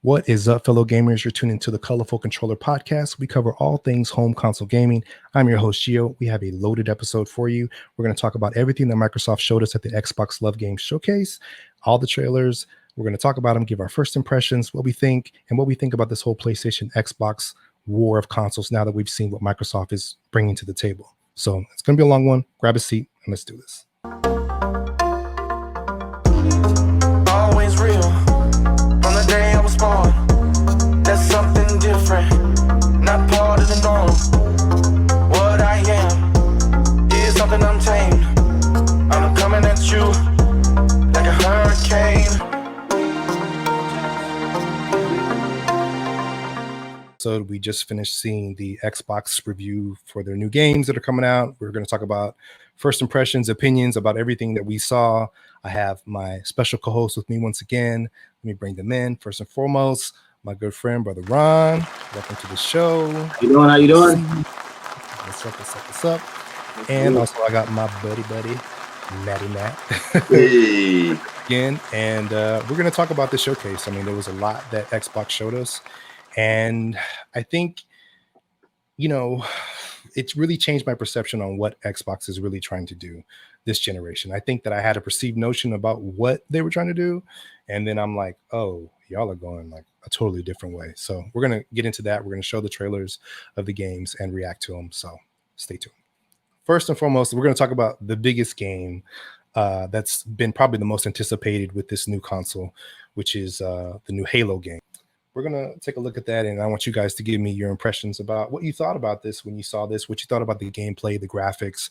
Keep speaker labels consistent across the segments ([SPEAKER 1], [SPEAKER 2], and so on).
[SPEAKER 1] What is up, fellow gamers? You're tuning into the Colorful Controller Podcast. We cover all things home console gaming. I'm your host, Gio. We have a loaded episode for you. We're going to talk about everything that Microsoft showed us at the Xbox Love Games Showcase, all the trailers. We're going to talk about them, give our first impressions, what we think, and what we think about this whole PlayStation Xbox war of consoles now that we've seen what Microsoft is bringing to the table. So it's going to be a long one. Grab a seat and let's do this.
[SPEAKER 2] Always real. On the day I was born, that's something different, not part of the norm. What I am is something untamed. I'm coming at you like a hurricane.
[SPEAKER 1] So we just finished seeing the Xbox review for their new games that are coming out. We're going to talk about first impressions, opinions about everything that we saw. I have my special co-host with me once again. Let me bring them in. First and foremost, my good friend, Brother Ron. Welcome to the show.
[SPEAKER 3] How you doing?
[SPEAKER 1] What's up? And also I got my buddy, Matty Matt.
[SPEAKER 3] Hey.
[SPEAKER 1] Again. And we're going to talk about the showcase. I mean, there was a lot that Xbox showed us. And I think, it's really changed my perception on what Xbox is really trying to do this generation. I think that I had a perceived notion about what they were trying to do. And then I'm like, oh, y'all are going like a totally different way. So we're going to get into that. We're going to show the trailers of the games and react to them. So stay tuned. First and foremost, we're going to talk about the biggest game that's been probably the most anticipated with this new console, which is the new Halo game. We're going to take a look at that, and I want you guys to give me your impressions about what you thought about this when you saw this, what you thought about the gameplay, the graphics,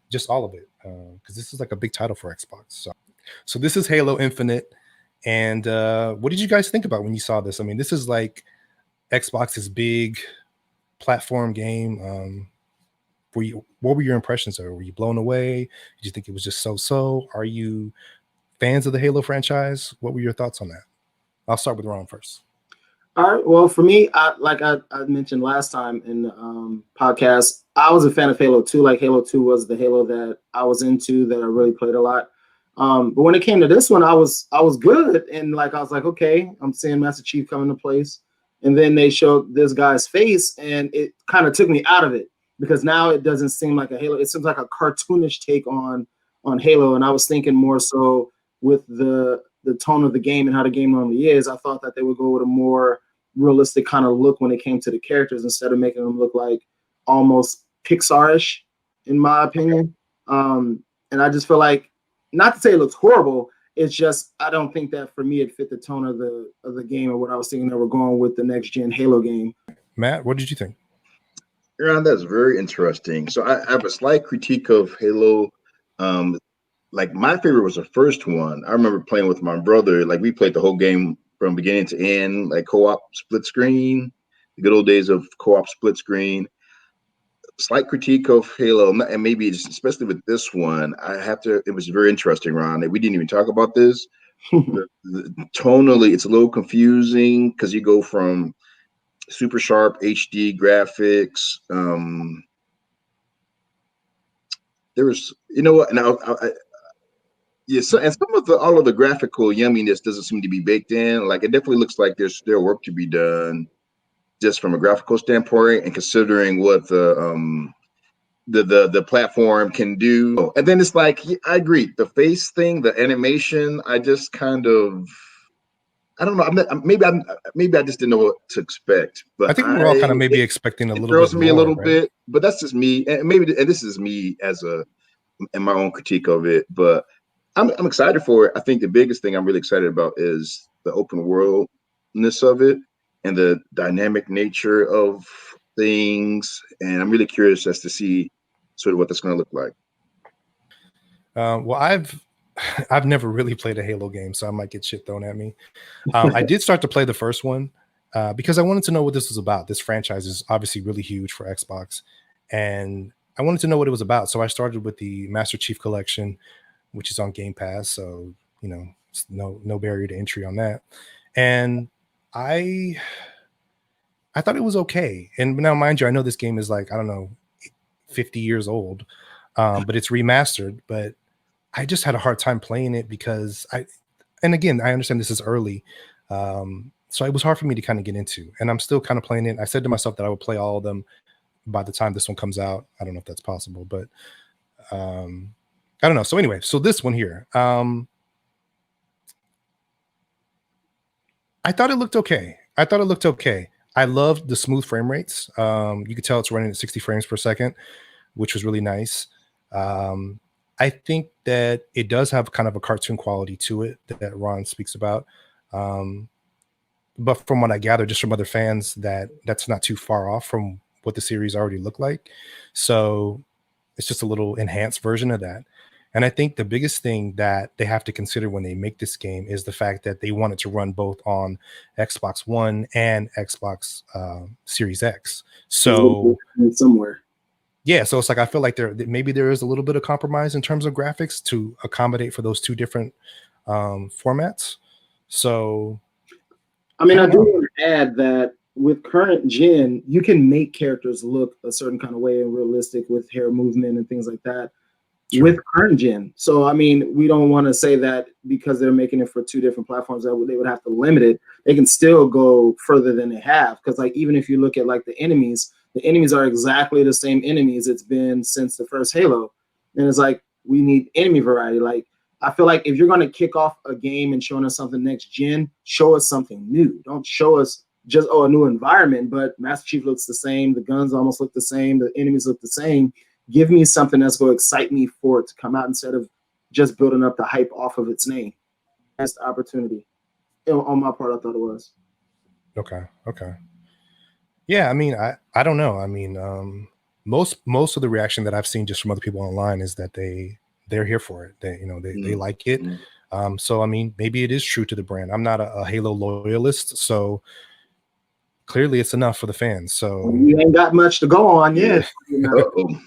[SPEAKER 1] just all of it, because this is like a big title for Xbox. So this is Halo Infinite, and what did you guys think about when you saw this? I mean, this is like Xbox's big platform game. What were your impressions of it? Were you blown away? Did you think it was just so-so? Are you fans of the Halo franchise? What were your thoughts on that? I'll start with Ron first.
[SPEAKER 3] All right. Well, for me, I mentioned last time in the podcast, I was a fan of Halo 2. Like Halo 2 was the Halo that I was into, that I really played a lot. But when it came to this one, I was good. And I was like, okay, I'm seeing Master Chief come into place. And then they showed this guy's face, and it kind of took me out of it, because now it doesn't seem like a Halo. It seems like a cartoonish take on Halo. And I was thinking more so with the tone of the game and how the game normally is. I thought that they would go with a more realistic kind of look when it came to the characters, instead of making them look like almost Pixar-ish, in my opinion. And I just feel like, not to say it looks horrible, it's just I don't think that for me it fit the tone of the game, or what I was thinking they were going with the next gen Halo game.
[SPEAKER 1] Matt, what did you think?
[SPEAKER 4] Yeah, that's very interesting. So I have a slight critique of Halo. Like my favorite was the first one. I remember playing with my brother. Like we played the whole game from beginning to end, like co-op split screen, the good old days of co-op split screen. Slight critique of Halo, and maybe especially with this one, it was very interesting, Ron. We didn't even talk about this. Tonally, it's a little confusing because you go from super sharp HD graphics. There was, yeah, so, and some of all of the graphical yumminess doesn't seem to be baked in. Like it definitely looks like there's still work to be done, just from a graphical standpoint, and considering what the platform can do. And then it's like, I agree, the face thing, the animation, I just kind of, I don't know. Maybe I just didn't know what to expect. But
[SPEAKER 1] I think we're all kind of maybe expecting a little bit.
[SPEAKER 4] It throws me
[SPEAKER 1] more,
[SPEAKER 4] a little
[SPEAKER 1] right?
[SPEAKER 4] bit, but that's just me. And this is me in my own critique of it. But I'm excited for it. I think the biggest thing I'm really excited about is the open worldness of it and the dynamic nature of things. And I'm really curious as to see sort of what that's going to look like.
[SPEAKER 1] Well, I've never really played a Halo game, so I might get shit thrown at me. I did start to play the first one because I wanted to know what this was about. This franchise is obviously really huge for Xbox, and I wanted to know what it was about. So I started with the Master Chief Collection, which is on Game Pass. So, no barrier to entry on that. And I thought it was okay. And now, mind you, I know this game is 50 years old, but it's remastered. But I just had a hard time playing it because and again, I understand this is early, So it was hard for me to kind of get into, and I'm still kind of playing it. I said to myself that I would play all of them by the time this one comes out. I don't know if that's possible, but I don't know. So anyway, so this one here, I thought it looked okay. I loved the smooth frame rates. You could tell it's running at 60 frames per second, which was really nice. I think that it does have kind of a cartoon quality to it that Ron speaks about. But from what I gather, just from other fans, that's not too far off from what the series already looked like. So it's just a little enhanced version of that. And I think the biggest thing that they have to consider when they make this game is the fact that they want it to run both on Xbox One and Xbox Series X. So
[SPEAKER 3] somewhere.
[SPEAKER 1] Yeah, so it's like I feel like maybe there is a little bit of compromise in terms of graphics to accommodate for those two different formats. So
[SPEAKER 3] I mean, I do want to add that with current gen, you can make characters look a certain kind of way and realistic with hair movement and things like that. Sure. With current gen. So, I mean, we don't want to say that because they're making it for two different platforms that they would have to limit it. They can still go further than they have. Because, like, even if you look at, like, the enemies are exactly the same enemies it's been since the first Halo. And it's like, we need enemy variety. Like, I feel like if you're going to kick off a game and showing us something next gen, show us something new. Don't show us just, a new environment, but Master Chief looks the same. The guns almost look the same. The enemies look the same. Give me something that's going to excite me for it to come out instead of just building up the hype off of its name. That's the opportunity. On my part, I thought it was.
[SPEAKER 1] Okay. Yeah, I mean, I don't know. I mean, most of the reaction that I've seen just from other people online is that they're here for it. They like it. So I mean, maybe it is true to the brand. I'm not a Halo loyalist, so clearly it's enough for the fans. So
[SPEAKER 3] you ain't got much to go on yet. I mean,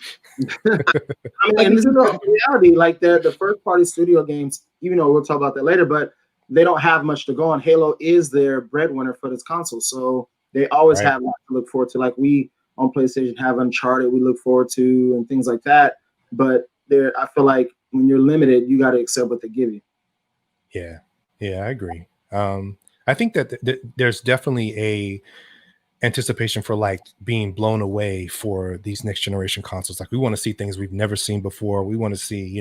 [SPEAKER 3] and this is the reality. Like the first party studio games, even though we'll talk about that later, but they don't have much to go on. Halo is their breadwinner for this console, so they always have a lot to look forward to. Like we on PlayStation have Uncharted, we look forward to, and things like that. But I feel like when you're limited, you got to accept what they give you.
[SPEAKER 1] Yeah, I agree. I think that there's definitely a anticipation for like being blown away for these next generation consoles. Like we want to see things we've never seen before. We want to see,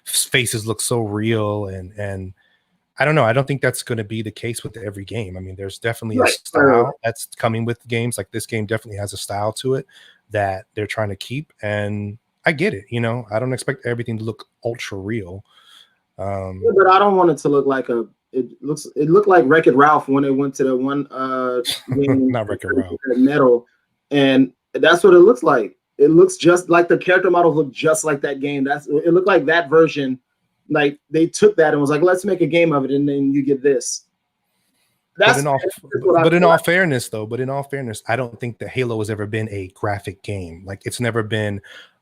[SPEAKER 1] faces look so real, and I don't know. I don't think that's going to be the case with every game. I mean, there's definitely a style that's coming with games. Like this game definitely has a style to it that they're trying to keep, and I get it. I don't expect everything to look ultra real.
[SPEAKER 3] But I don't want it to look like it looked like Wreck-It Ralph when it went to the one game
[SPEAKER 1] not Wreck-It Ralph
[SPEAKER 3] metal, and that's what it looks like. It looks just like the character models look just like that game. It looked like that version. Like they took that and was like, let's make a game of it, and then you get this.
[SPEAKER 1] But in all fairness, I don't think that Halo has ever been a graphic game. Like it's never been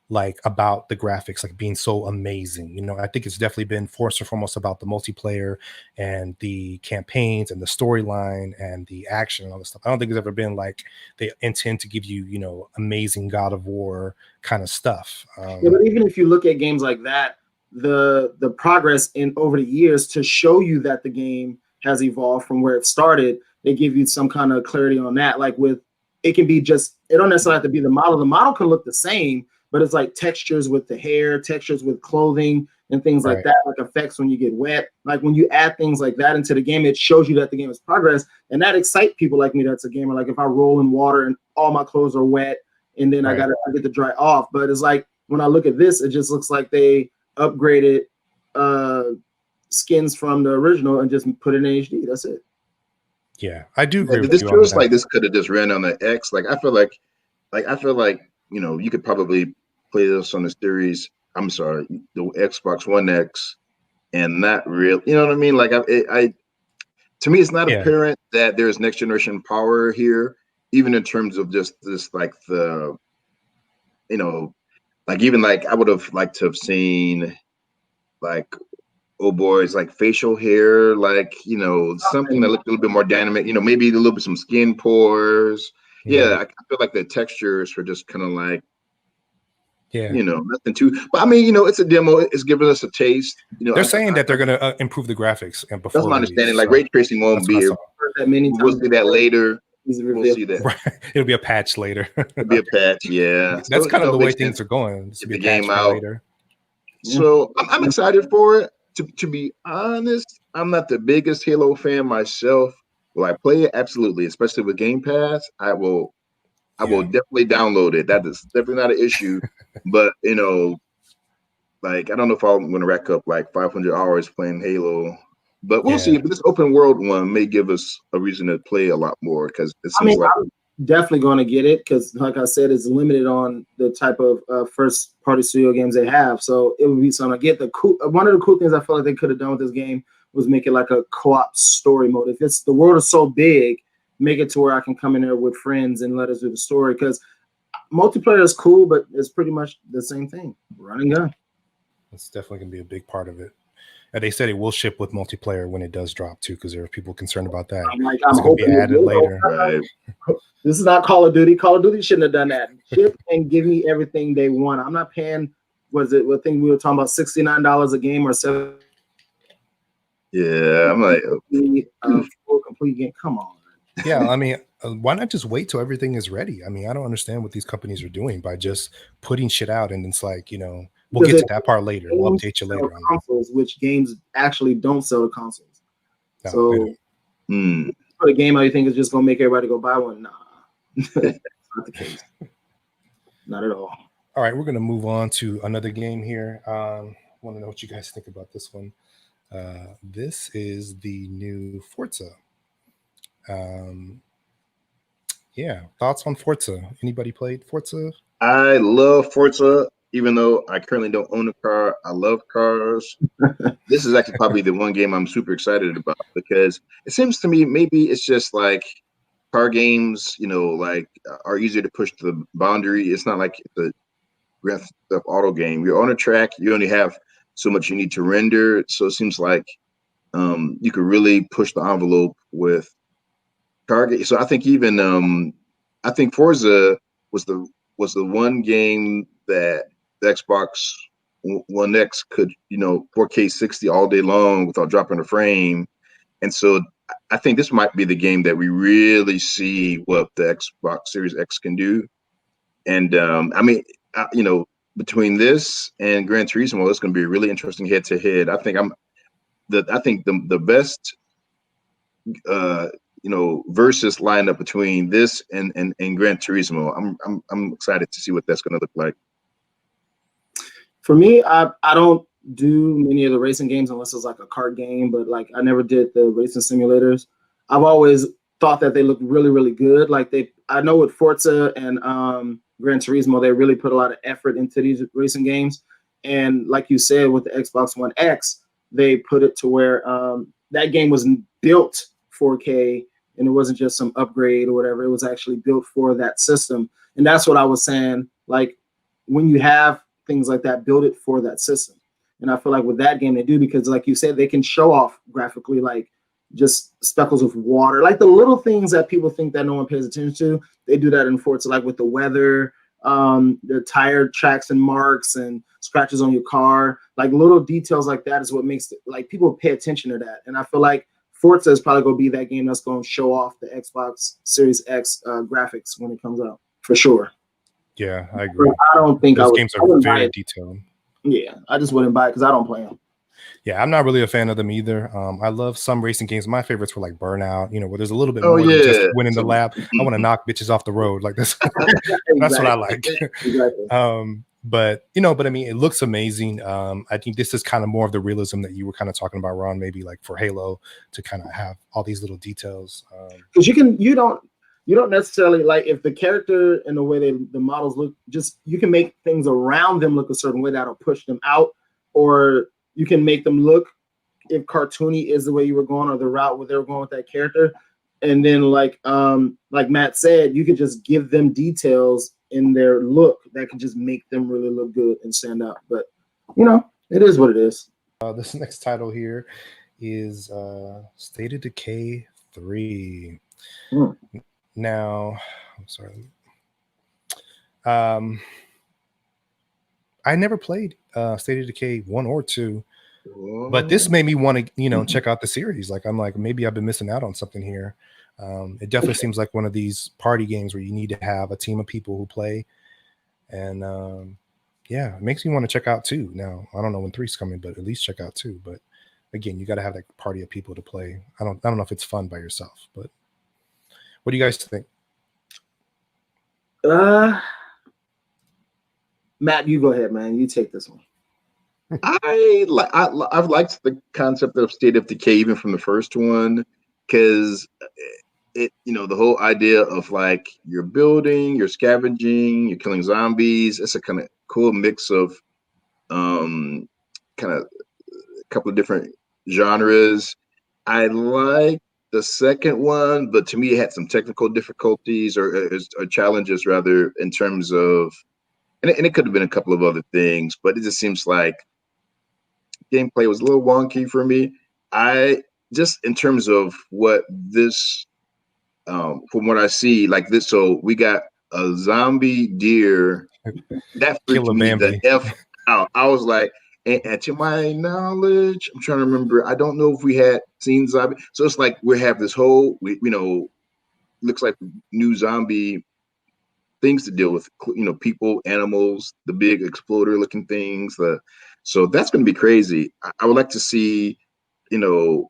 [SPEAKER 1] like about the graphics like being so amazing. I think it's definitely been first and foremost about the multiplayer and the campaigns and the storyline and the action and all this stuff. I don't think it's ever been like they intend to give you amazing God of War kind of stuff.
[SPEAKER 3] But even if you look at games like that, the progress in over the years to show you that the game has evolved from where it started, they give you some kind of clarity on that. Like it can be just, it don't necessarily have to be the model. The model can look the same, but it's like textures with the hair, textures with clothing and things like that, like effects when you get wet. Like when you add things like that into the game, it shows you that the game is progress, and that excites people like me that's a gamer. Like if I roll in water and all my clothes are wet and then I get to dry off. But it's like when I look at this, it just looks like they upgraded skins from the original and just put it in HD. That's it.
[SPEAKER 1] Yeah, I do agree.
[SPEAKER 4] This feels like this could have just ran on the X. I feel like you could probably play this on the series. I'm sorry, the Xbox One X, and not real. You know what I mean? Like to me, it's not apparent that there's next generation power here, even in terms of just this, like the, even like I would have liked to have seen, like, oh boys, like facial hair, like something that looked a little bit more dynamic. Maybe a little bit some skin pores. Yeah, I feel like the textures were just kind of like
[SPEAKER 1] Yeah.
[SPEAKER 4] Nothing too. But I mean, it's a demo. It's giving us a taste.
[SPEAKER 1] They're saying that they're going to improve the graphics and
[SPEAKER 4] That's
[SPEAKER 1] before
[SPEAKER 4] my
[SPEAKER 1] release.
[SPEAKER 4] understanding. Like ray tracing won't be.
[SPEAKER 3] Heard that many
[SPEAKER 4] We'll
[SPEAKER 3] times
[SPEAKER 4] see that later.
[SPEAKER 3] We'll
[SPEAKER 4] see that.
[SPEAKER 1] Right. It'll be a patch later.
[SPEAKER 4] It'll be a patch. Yeah.
[SPEAKER 1] That's
[SPEAKER 4] So,
[SPEAKER 1] kind of the way things are going. This
[SPEAKER 4] Get
[SPEAKER 1] will be
[SPEAKER 4] the
[SPEAKER 1] a patch
[SPEAKER 4] game
[SPEAKER 1] for
[SPEAKER 4] out.
[SPEAKER 1] later.
[SPEAKER 4] So I'm excited for it. To be honest, I'm not the biggest Halo fan myself. Will I play it? Absolutely, especially with Game Pass. I will definitely download it. That is definitely not an issue. But like I don't know if I'm going to rack up like 500 hours playing Halo. But we'll see. But this open world one may give us a reason to play a lot more because it seems like
[SPEAKER 3] I'm definitely going to get it because, like I said, it's limited on the type of first party studio games they have. So it would be something to get. One of the cool things I feel like they could have done with this game was make it like a co-op story mode. If the world is so big, make it to where I can come in there with friends and let us do the story. Because multiplayer is cool, but it's pretty much the same thing. Run and gun.
[SPEAKER 1] It's definitely going to be a big part of it. And they said it will ship with multiplayer when it does drop too, because there are people concerned about that.
[SPEAKER 3] I'm hoping
[SPEAKER 1] be added later.
[SPEAKER 4] Right.
[SPEAKER 3] This is not Call of Duty. Call of Duty shouldn't have done that. Ship and give me everything they want. I'm not paying. I think we were talking about $69 a game or $7.
[SPEAKER 4] Yeah, I'm like
[SPEAKER 3] full complete game. Come on.
[SPEAKER 1] Yeah, I mean, why not just wait till everything is ready? I mean, I don't understand what these companies are doing by just putting shit out, and it's like, we'll get to that part later. We'll update you later on
[SPEAKER 3] consoles, which games actually don't sell to consoles.
[SPEAKER 1] No,
[SPEAKER 3] so put a game out you think is just gonna make everybody go buy one? Nah, that's not the case. Not at all.
[SPEAKER 1] All right, we're gonna move on to another game here. Want to know what you guys think about this one? This is the new Forza. Yeah, thoughts on Forza? Anybody played Forza?
[SPEAKER 4] I love Forza, even though I currently don't own a car. I love cars. This is actually probably the one game I'm super excited about because it seems to me maybe it's just like car games, like are easier to push to the boundary. It's not like the Grand Theft Auto game. You're on a track. You only have so much you need to render. So it seems like you could really push the envelope with car games. So I think even I think Forza was the one game that the Xbox One X could 4K 60 all day long without dropping a frame. And so I think this might be the game that we really see what the Xbox Series X can do. And I mean, between this and Gran Turismo, it's going to be a really interesting head-to-head. I think the best versus lineup between this and Gran Turismo. I'm excited to see what that's going to look like.
[SPEAKER 3] For me, I don't do many of the racing games unless it's like a kart game, but like I never did the racing simulators. I've always thought that they look really, really good. Like I know with Forza and Gran Turismo, they really put a lot of effort into these racing games. And like you said, with the Xbox One X, they put it to where that game was built 4K and it wasn't just some upgrade or whatever. It was actually built for that system. And that's what I was saying. Like when you have things like that, build it for that system. And I feel like with that game they do, because like you said, they can show off graphically, like just speckles of water, like the little things that people think that no one pays attention to. They do that in Forza, like with the weather, the tire tracks and marks and scratches on your car, like little details like that is what makes it like people pay attention to that. And I feel like Forza is probably going to be that game that's going to show off the Xbox Series X graphics when it comes out, for sure.
[SPEAKER 1] Yeah, I agree.
[SPEAKER 3] I don't think
[SPEAKER 1] those games are very detailed.
[SPEAKER 3] Yeah, I just wouldn't buy it because I don't play them.
[SPEAKER 1] Yeah, I'm not really a fan of them either. I love some racing games. My favorites were like Burnout, where there's a little bit more than just winning the lap. I want to knock bitches off the road like this. That's what I like.
[SPEAKER 3] Exactly.
[SPEAKER 1] But I mean, it looks amazing. I think this is kind of more of the realism that you were kind of talking about, Ron, maybe like for Halo to kind of have all these little details.
[SPEAKER 3] Because you don't necessarily like if the character and the way the models look, just you can make things around them look a certain way that'll push them out, or you can make them look if cartoony is the way you were going or the route where they were going with that character. And then like Matt said, you could just give them details in their look that could just make them really look good and stand out. But it is what it is.
[SPEAKER 1] This next title here is State of Decay 3. Now, I'm sorry. I never played State of Decay 1 or 2, but this made me want to, check out the series. Like, I'm like, maybe I've been missing out on something here. It definitely seems like one of these party games where you need to have a team of people who play. And yeah, it makes me want to check out 2. Now, I don't know when 3's coming, but at least check out 2. But again, you got to have that party of people to play. I don't know if it's fun by yourself, but what do you guys think?
[SPEAKER 3] Matt, you go ahead, man. You take this one.
[SPEAKER 4] I've liked the concept of State of Decay even from the first one, because the whole idea of like you're building, you're scavenging, you're killing zombies. It's a kind of cool mix of kind of a couple of different genres. I like the second one, but to me it had some technical difficulties or challenges rather, in terms of, and it could have been a couple of other things, but it just seems like gameplay was a little wonky for me. I just, in terms of what this, from what I see, like this, so we got a zombie deer that freaked me the F out. I was like, and to my knowledge, I'm trying to remember, I don't know if we had seen zombie. So it's like we have this whole, looks like new zombie things to deal with, people, animals, the big exploder looking things. So that's going to be crazy. I would like to see, now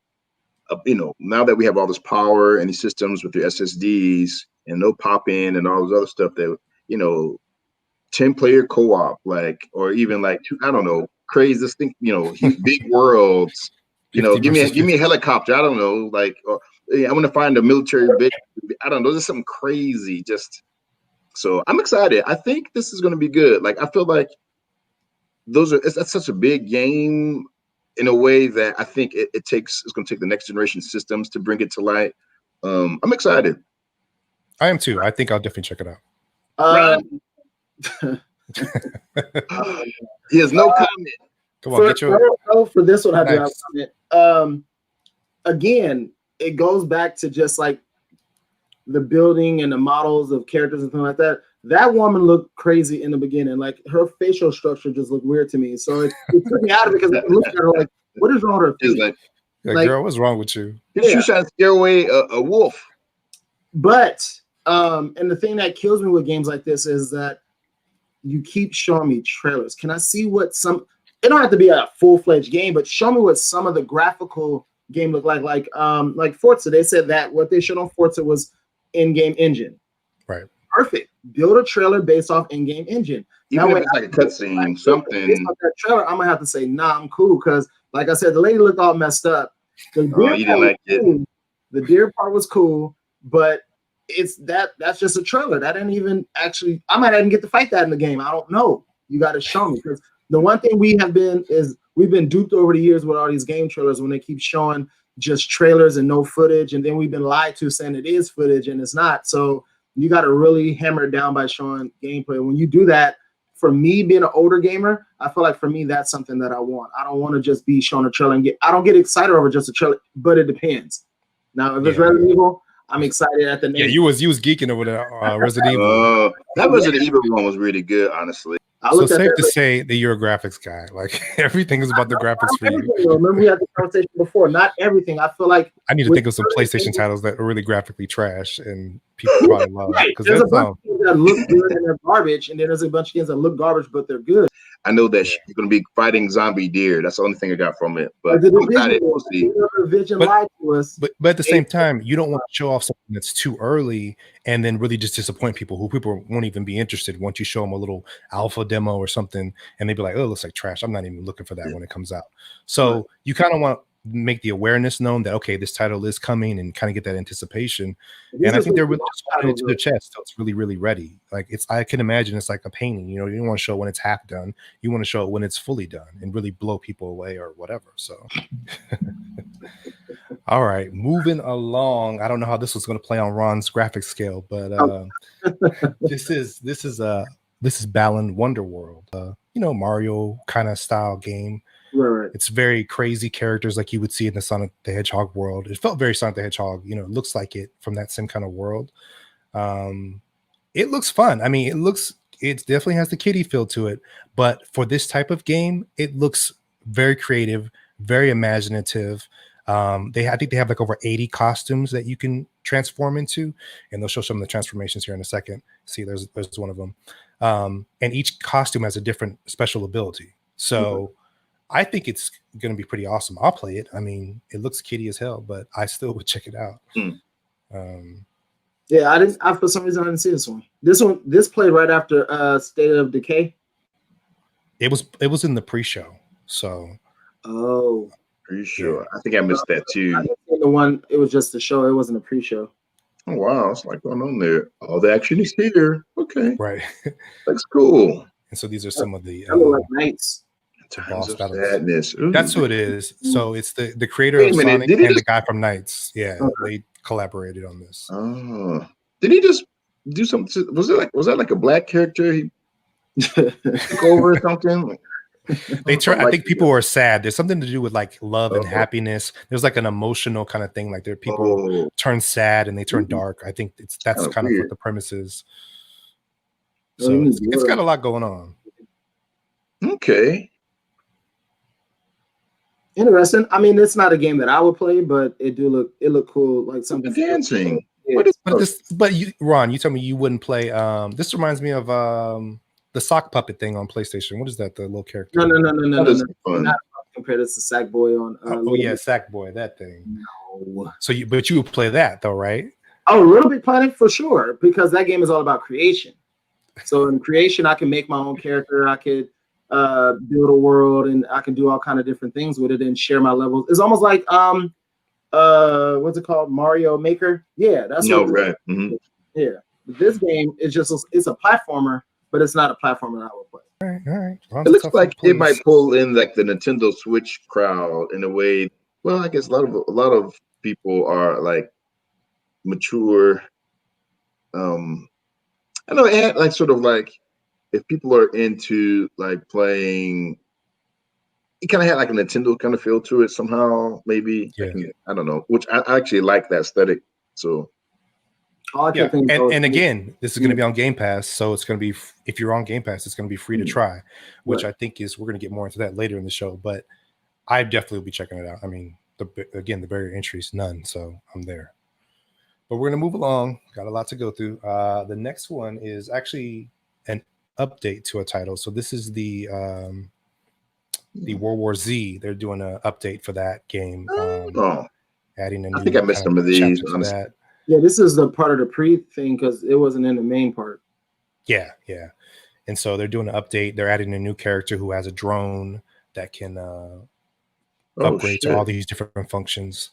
[SPEAKER 4] that we have all this power and these systems with their SSDs and no pop in and all this other stuff, that 10-player co-op, like, or even like I don't know, crazy this thing, big worlds. Give me a helicopter. I don't know, like, or, I want to find a military base. I don't know, there's something crazy. So I'm excited. I think this is going to be good. Like, I feel like that's such a big game in a way that I think it's going to take the next generation systems to bring it to light. I'm excited.
[SPEAKER 1] I am too. I think I'll definitely check it
[SPEAKER 4] out. He has no comment.
[SPEAKER 1] Come on,
[SPEAKER 3] for this one, I do have a comment. Again, it goes back to just like the building and the models of characters and things like that. That woman looked crazy in the beginning. Like, her facial structure just looked weird to me. So it took me out of it, because I looked at her like, what is wrong with her face?
[SPEAKER 1] Like, girl, what's wrong with you?
[SPEAKER 4] She's trying to scare away a wolf.
[SPEAKER 3] But and the thing that kills me with games like this is that you keep showing me trailers. Can I see what it don't have to be a full-fledged game, but show me what some of the graphical game look like. Like Forza, they said that what they showed on Forza was in-game engine.
[SPEAKER 1] Right.
[SPEAKER 3] Perfect. Build a trailer based off in-game engine.
[SPEAKER 4] Even if it's like a cutscene, something.
[SPEAKER 3] Based off that trailer, I'm gonna have to say, nah, I'm cool, because like I said, the lady looked all messed up.
[SPEAKER 4] You didn't like it.
[SPEAKER 3] Cool. The deer part was cool, but that's just a trailer. That didn't even actually. I might even get to fight that in the game. I don't know. You got to show me, because the one thing we've been duped over the years with all these game trailers when they keep showing just trailers and no footage, and then we've been lied to saying it is footage and it's not. So you got to really hammer it down by showing gameplay. When you do that, for me being an older gamer, I feel like for me that's something that I want. I don't want to just be showing a trailer and I don't get excited over just a trailer, but it depends. Now, if it's Resident Evil, I'm excited at the name.
[SPEAKER 1] Yeah, you was geeking over the Resident Evil.
[SPEAKER 4] That Resident Evil one was really good, honestly.
[SPEAKER 1] So safe to say that you're a graphics guy. Like, everything is about the graphics for you.
[SPEAKER 3] Remember, we had this conversation before. Not everything. I feel like
[SPEAKER 1] I need to think of some PlayStation titles that are really graphically trash and people probably love. Because
[SPEAKER 3] there's a bunch of games that look good and they're garbage, and then there's a bunch of games that look garbage but they're good.
[SPEAKER 4] I know that you're going to be fighting zombie deer. That's the only thing I got from it. But I'm excited. We'll see.
[SPEAKER 1] But at the same time, you don't want to show off something that's too early and then really just disappoint people who won't even be interested once you show them a little alpha demo or something, and they'd be like, oh, it looks like trash. I'm not even looking for that when it comes out. So you kind of want to make the awareness known that, okay, this title is coming, and kind of get that anticipation. And I think they're really just putting it to their chest, so it's really, really ready. Like, I can imagine it's like a painting. You don't want to show it when it's half done. You want to show it when it's fully done and really blow people away or whatever. So all right, moving along. I don't know how this was going to play on Ron's graphics scale, but this is Balan Wonderworld. Mario kind of style game.
[SPEAKER 3] Right.
[SPEAKER 1] It's very crazy characters like you would see in the Sonic the Hedgehog world. It felt very Sonic the Hedgehog. It looks like it from that same kind of world. It looks fun. I mean, it looks it definitely has the kiddie feel to it, but for this type of game, it looks very creative, very imaginative. I think they have like over 80 costumes that you can transform into, and they'll show some of the transformations here in a second. See, there's one of them, and each costume has a different special ability. So I think it's going to be pretty awesome. I'll play it. I mean, it looks kiddie as hell, but I still would check it out.
[SPEAKER 3] Yeah, I didn't. For some reason, I didn't see this one. This played right after State of Decay.
[SPEAKER 1] It was in the pre-show. So,
[SPEAKER 4] Pretty sure. I think I missed that too.
[SPEAKER 3] I didn't see the one. It was just the show. It wasn't a pre-show.
[SPEAKER 4] Oh wow, it's like going on there. All the action is here. Okay,
[SPEAKER 1] right.
[SPEAKER 4] That's cool.
[SPEAKER 1] And so these are some of the
[SPEAKER 3] like Knights.
[SPEAKER 4] Times of Sadness. Ooh.
[SPEAKER 1] That's who it is. So it's the creator of Sonic and the guy from Knights. Yeah, they collaborated on this.
[SPEAKER 4] Oh, did he just do something? Was that like a black character? He took over or something?
[SPEAKER 1] I think people were sad. There's something to do with like love and happiness. There's like an emotional kind of thing. Like there are people turn sad and they turn dark. I think that's kind of what the premise is. So it's got a lot going on.
[SPEAKER 4] Okay.
[SPEAKER 3] Interesting. I mean, it's not a game that I would play, but it look cool. Like something
[SPEAKER 4] dancing.
[SPEAKER 3] Yeah.
[SPEAKER 1] But you, Ron, you told me you wouldn't play. This reminds me of the sock puppet thing on PlayStation. What is that? The little character?
[SPEAKER 3] No. Not compared to Sackboy on.
[SPEAKER 1] Sackboy, that thing. No. So you would play that though, right?
[SPEAKER 3] Oh, Little Big Planet for sure, because that game is all about creation. So in creation, I can make my own character. I could build a world, and I can do all kind of different things with it and share my levels. It's almost like what's it called? Mario Maker. Yeah, that's
[SPEAKER 4] right. Mm-hmm.
[SPEAKER 3] Yeah, but this game is it's a platformer, but it's not a platformer that I would play.
[SPEAKER 1] All right.
[SPEAKER 4] It looks like it might pull in like the Nintendo Switch crowd in a way. Well, I guess a lot of people are like mature. I know it had like sort of like if people are into like playing, it kind of had like a Nintendo kind of feel to it somehow, maybe.
[SPEAKER 1] Yeah.
[SPEAKER 4] I don't know, which I actually like that aesthetic. So
[SPEAKER 1] and again, this is going to be on Game Pass, so it's going to be, if you're on Game Pass, it's going to be free to try, which I think we're going to get more into that later in the show, but I definitely will be checking it out. I mean, the barrier entry is none, so I'm there. But we're going to move along. Got a lot to go through. The next one is actually an update to a title. So this is the World War Z. They're doing an update for that game. Adding a new.
[SPEAKER 4] I think I missed some of these.
[SPEAKER 3] Yeah, this is the part of the pre thing because it wasn't in the main part.
[SPEAKER 1] Yeah. And so they're doing an update. They're adding a new character who has a drone that can upgrade to all these different functions.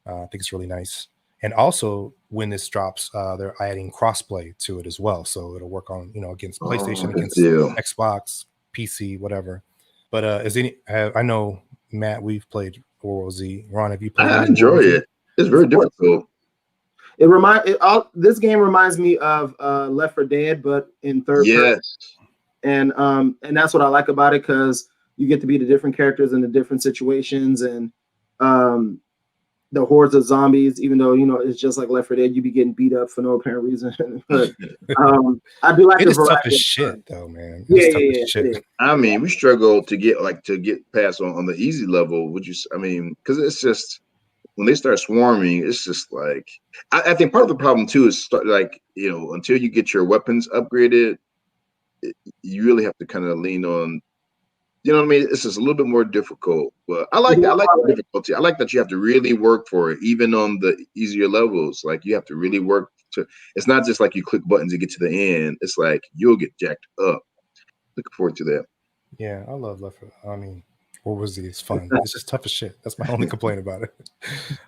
[SPEAKER 1] I think it's really nice. And also, when this drops, they're adding crossplay to it as well. So it'll work on, against PlayStation, against Xbox, PC, whatever. But I know, Matt, we've played World War Z. Ron, have you played it?
[SPEAKER 4] I enjoy it. It's very difficult.
[SPEAKER 3] This game reminds me of Left 4 Dead, but in third person. And that's what I like about it, because you get to be the different characters in the different situations, and the hordes of zombies, even though it's just like Left 4 Dead, you be getting beat up for no apparent reason. But I do like
[SPEAKER 1] it.
[SPEAKER 3] It
[SPEAKER 1] is tough as shit, though, man.
[SPEAKER 3] Shit.
[SPEAKER 4] I mean, we struggle to get past on the easy level. Because it's just when they start swarming, it's just like I think part of the problem too is until you get your weapons upgraded, you really have to kind of lean on. You know what I mean? It's just a little bit more difficult, but I like the difficulty. I like that you have to really work for it, even on the easier levels. Like you have to really work to. It's not just like you click buttons to get to the end. It's like you'll get jacked up. Looking forward to that.
[SPEAKER 1] Yeah, I love Left 4. I mean, World War Z is fun. It's just tough as shit. That's my only complaint about it.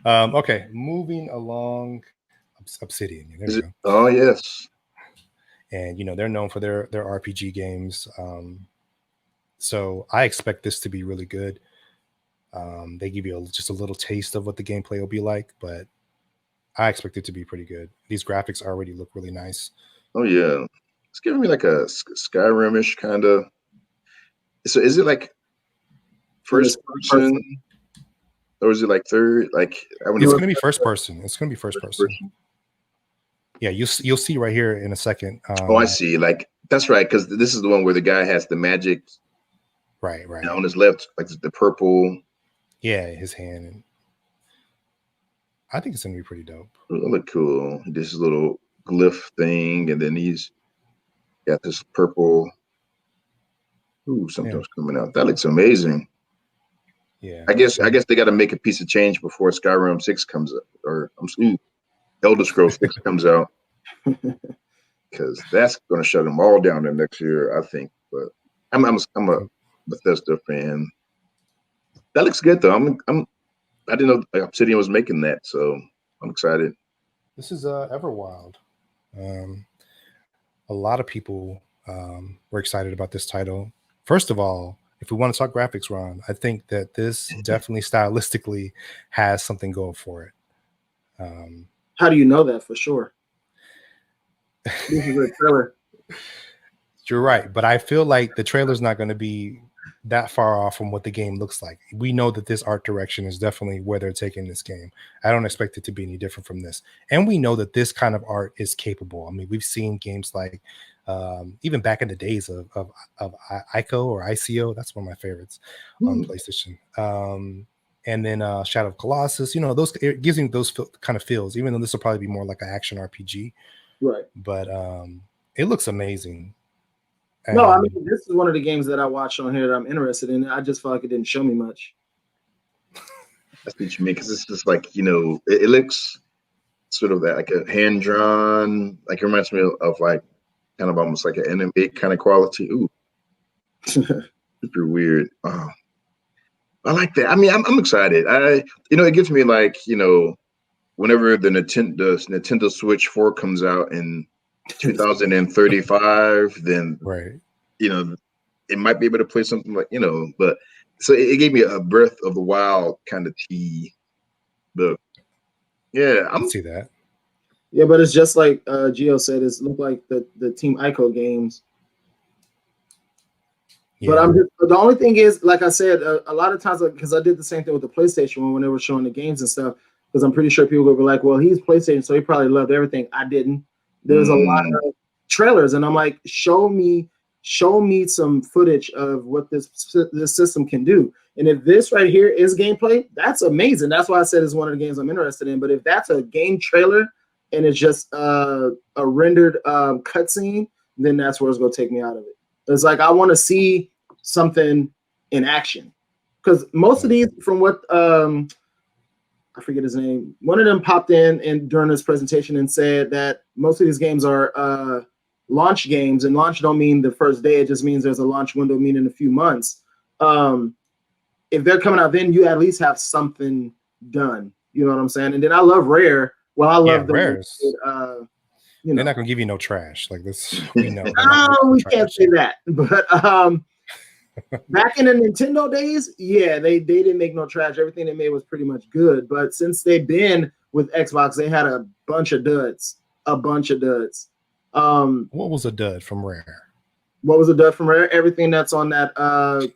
[SPEAKER 1] Okay, moving along. Obsidian. There we go.
[SPEAKER 4] Oh yes.
[SPEAKER 1] And they're known for their RPG games. So I expect this to be really good. They give you just a little taste of what the gameplay will be like, but I expect it to be pretty good. These graphics already look really nice.
[SPEAKER 4] Oh yeah, it's giving me like a Skyrim-ish kind of. So is it like first person, or is it like third? Like
[SPEAKER 1] it's going to be first person. It's going to be first person. Yeah, you'll see right here in a second.
[SPEAKER 4] I see. Like That's right, because this is the one where the guy has the magic
[SPEAKER 1] Right.
[SPEAKER 4] on his left, like the purple.
[SPEAKER 1] Yeah, his hand. And I think it's gonna be pretty dope.
[SPEAKER 4] It'll look cool. This little glyph thing, and then he's got this purple. Ooh, something's coming out. That looks amazing.
[SPEAKER 1] Yeah.
[SPEAKER 4] I guess they got to make a piece of change before Skyrim 6 comes up, or Elder Scrolls 6 comes out, because that's going to shut them all down the next year, I think. But I'm a Bethesda fan. That looks good though. I didn't know Obsidian was making that, so I'm excited.
[SPEAKER 1] This is Everwild. A lot of people were excited about this title. First of all, if we want to talk graphics, Ron, I think that this definitely stylistically has something going for it.
[SPEAKER 3] How do you know that for sure? This is a trailer.
[SPEAKER 1] You're right, but I feel like the trailer's not going to be that far off from what the game looks like. We know that this art direction is definitely where they're taking this game. I don't expect it to be any different from this. And we know that this kind of art is capable. I mean, we've seen games like even back in the days of ICO or ICO. That's one of my favorites on PlayStation. And then Shadow of Colossus. You know, those, it gives me those kind of feels, even though this will probably be more like an action RPG.
[SPEAKER 3] Right.
[SPEAKER 1] But it looks amazing.
[SPEAKER 3] No, I mean, this is one of the games that I watched on here that I'm interested in. I just felt like it didn't show me much.
[SPEAKER 4] That's what you mean, because it's just like, you know, it looks sort of like a hand drawn, like it reminds me of like kind of almost like an anime kind of quality. Ooh, super weird. Oh, I like that. I mean, I'm excited. It gives me like, whenever the Nintendo Switch 4 comes out in 2035, then
[SPEAKER 1] right,
[SPEAKER 4] it might be able to play something like, but so it gave me a Breath of the Wild kind of tea. But yeah,
[SPEAKER 1] I can see that.
[SPEAKER 3] Yeah, but it's just like Gio said, it's look like the Team Ico games. Yeah. But the only thing is, like I said, a lot of times, because I did the same thing with the PlayStation when they were showing the games and stuff, because I'm pretty sure people will be like, well, he's PlayStation, so he probably loved everything. I didn't. There's a lot of trailers, and I'm like, show me some footage of what this system can do. And if this right here is gameplay, that's amazing. That's why I said it's one of the games I'm interested in. But if that's a game trailer and it's just a rendered cutscene, then that's where it's going to take me out of it. It's like I want to see something in action, because most of these, from what I forget his name, one of them popped in during this presentation and said that most of these games are launch games, and launch don't mean the first day. It just means there's a launch window, meaning a few months. If they're coming out, then you at least have something done. You know what I'm saying? And then I love Rare. Well, I love the
[SPEAKER 1] Rares. They're not gonna give you no trash like this. We know.
[SPEAKER 3] We can't say that. But back in the Nintendo days, yeah, they didn't make no trash. Everything they made was pretty much good. But since they've been with Xbox, they had a bunch of duds.
[SPEAKER 1] What was a dud from Rare?
[SPEAKER 3] What was a dud from Rare? Everything that's on that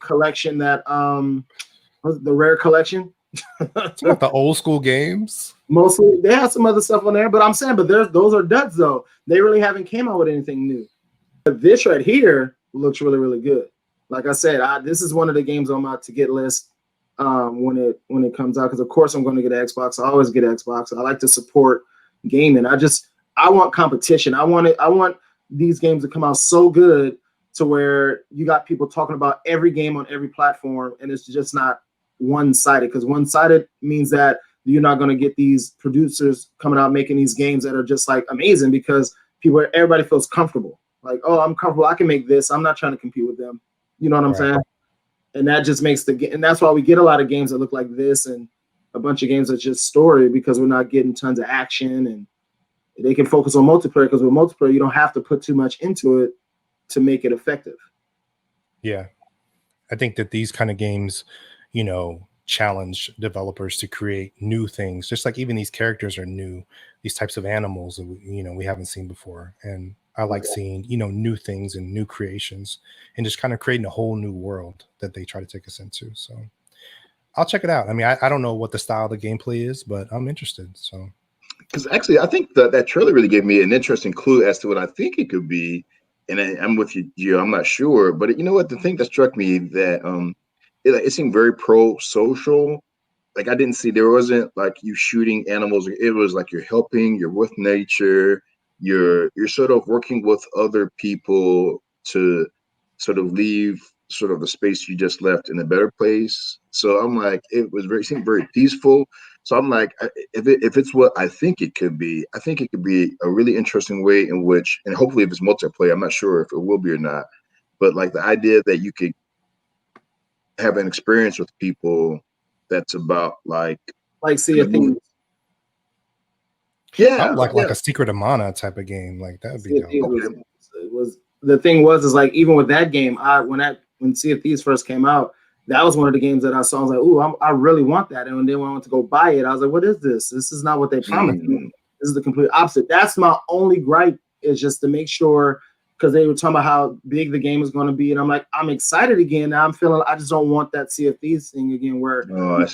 [SPEAKER 3] collection, that the Rare collection.
[SPEAKER 1] It's not the old school games.
[SPEAKER 3] Mostly, they have some other stuff on there, but I'm saying, those are duds though. They really haven't came out with anything new. But this right here looks really, really good. Like I said, this is one of the games on my to get list when it comes out, because of course I'm going to get an Xbox. I always get an Xbox. I like to support gaming. I want competition. I want these games to come out so good to where you got people talking about every game on every platform, and it's just not one-sided, because one-sided means that you're not going to get these producers coming out making these games that are just like amazing, because everybody feels comfortable. Like, oh, I'm comfortable. I can make this. I'm not trying to compete with them. You know what I'm saying? And that just makes and that's why we get a lot of games that look like this, and a bunch of games that's just story, because we're not getting tons of action, and they can focus on multiplayer, because with multiplayer, you don't have to put too much into it to make it effective.
[SPEAKER 1] Yeah. I think that these kind of games, challenge developers to create new things, just like even these characters are new, these types of animals that we haven't seen before. And I like seeing, new things and new creations, and just kind of creating a whole new world that they try to take us into. So I'll check it out. I mean, I don't know what the style of the gameplay is, but I'm interested. So,
[SPEAKER 4] because actually, I think that trailer really gave me an interesting clue as to what I think it could be. and I'm with you, Gio. I'm not sure, but you know what? The thing that struck me that it seemed very pro-social. Like I didn't see there wasn't like you shooting animals. It was like you're helping, you're with nature, you're sort of working with other people to sort of leave sort of the space you just left in a better place. So I'm like, it seemed very peaceful. So I'm like, if it's what I think it could be, I think it could be a really interesting way in which, and hopefully if it's multiplayer, I'm not sure if it will be or not, but like the idea that you could have an experience with people that's about like
[SPEAKER 3] Sea of Thieves.
[SPEAKER 1] I would like a Secret of Mana type of game. Like that would be dope.
[SPEAKER 3] Was the thing was like even with that game, when Sea of Thieves first came out, that was one of the games that I saw. I was like, ooh, I really want that. And then when I went to go buy it, I was like, what is this? This is not what they promised me. This is the complete opposite. That's my only gripe, is just to make sure, because they were talking about how big the game is going to be, and I'm like, I'm excited again. Now I'm feeling I just don't want that Sea of Thieves thing again, where
[SPEAKER 4] I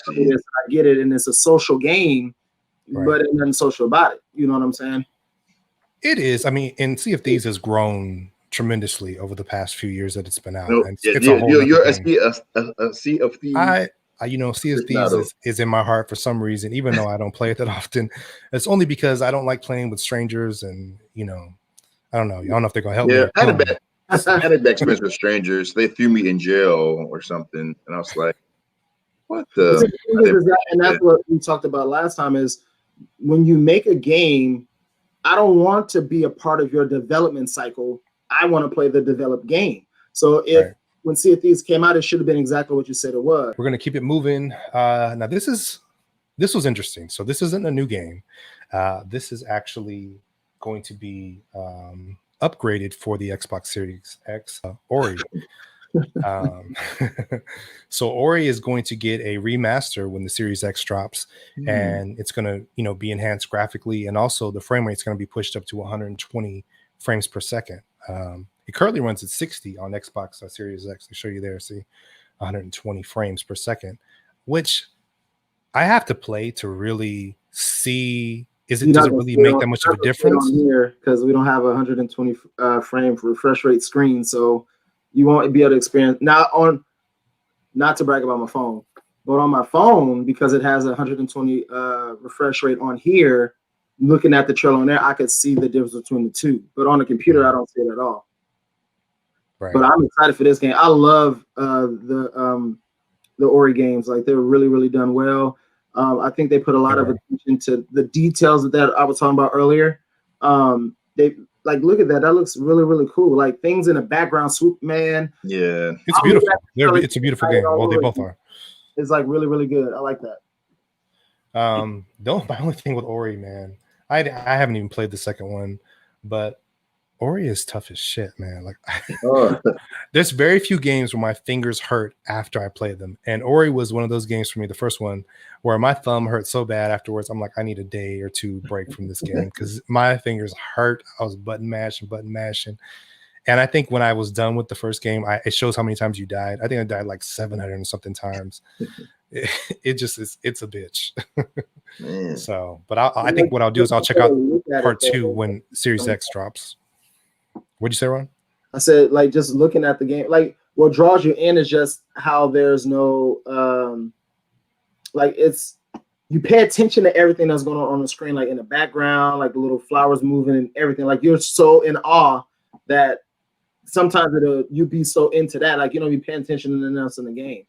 [SPEAKER 3] get it, and it's a social game,
[SPEAKER 1] right,
[SPEAKER 3] but it's nothing social about it. You know what I'm saying?
[SPEAKER 1] It is. I mean, and Sea of Thieves has grown tremendously over the past few years that it's been out.
[SPEAKER 4] No, you're a Sea of Thieves.
[SPEAKER 1] Sea of Thieves is in my heart for some reason, even though I don't play it that often. It's only because I don't like playing with strangers, and I don't know. I don't know if they're gonna help me.
[SPEAKER 4] I had a bad experience with strangers. They threw me in jail or something, and I was like, "What the?"
[SPEAKER 3] And that's what we talked about last time. Is when you make a game, I don't want to be a part of your development cycle. I want to play the developed game. So when Sea of Thieves came out, it should have been exactly what you said it was.
[SPEAKER 1] We're gonna keep it moving. Now this was interesting. So this isn't a new game. This is actually going to be upgraded for the Xbox Series X. Ori. So Ori is going to get a remaster when the Series X drops, and it's going to be enhanced graphically, and also the frame rate is going to be pushed up to 120 frames per second. It currently runs at 60 on Xbox Series X. They show you there, see 120 frames per second, which I have to play to really see. Does it really make that much of a difference?
[SPEAKER 3] Here, because we don't have a 120 frame refresh rate screen, so you won't be able to experience. Not to brag about my phone, but on my phone, because it has a 120 refresh rate on here, looking at the trailer on there, I could see the difference between the two. But on the computer, I don't see it at all. Right. But I'm excited for this game. I love the Ori games. Like, they're really, really done well. I think they put a lot of attention to the details that I was talking about earlier. They look at that. That looks really, really cool. Like, things in the background, swoop, man.
[SPEAKER 4] Yeah,
[SPEAKER 1] it's beautiful. It's a beautiful game. Well, they both are.
[SPEAKER 3] It's like really, really good. I like that.
[SPEAKER 1] My only thing with Ori, man, I haven't even played the second one, but Ori is tough as shit, man. Like, there's very few games where my fingers hurt after I played them, and Ori was one of those games for me, the first one, where my thumb hurt so bad afterwards. I'm like, I need a day or two break from this game because my fingers hurt. I was button mashing, and I think when I was done with the first game, it shows how many times you died. I think I died like 700 and something times. It just is. It's a bitch. So, but I think what I'll do is I'll check out part 2 when Series X drops. What'd you say, Ron?
[SPEAKER 3] I said, like, just looking at the game, like, what draws you in is just how there's no, you pay attention to everything that's going on the screen, like in the background, like the little flowers moving and everything. Like, you're so in awe that sometimes you be so into that, like, you don't be paying attention to anything else in the game.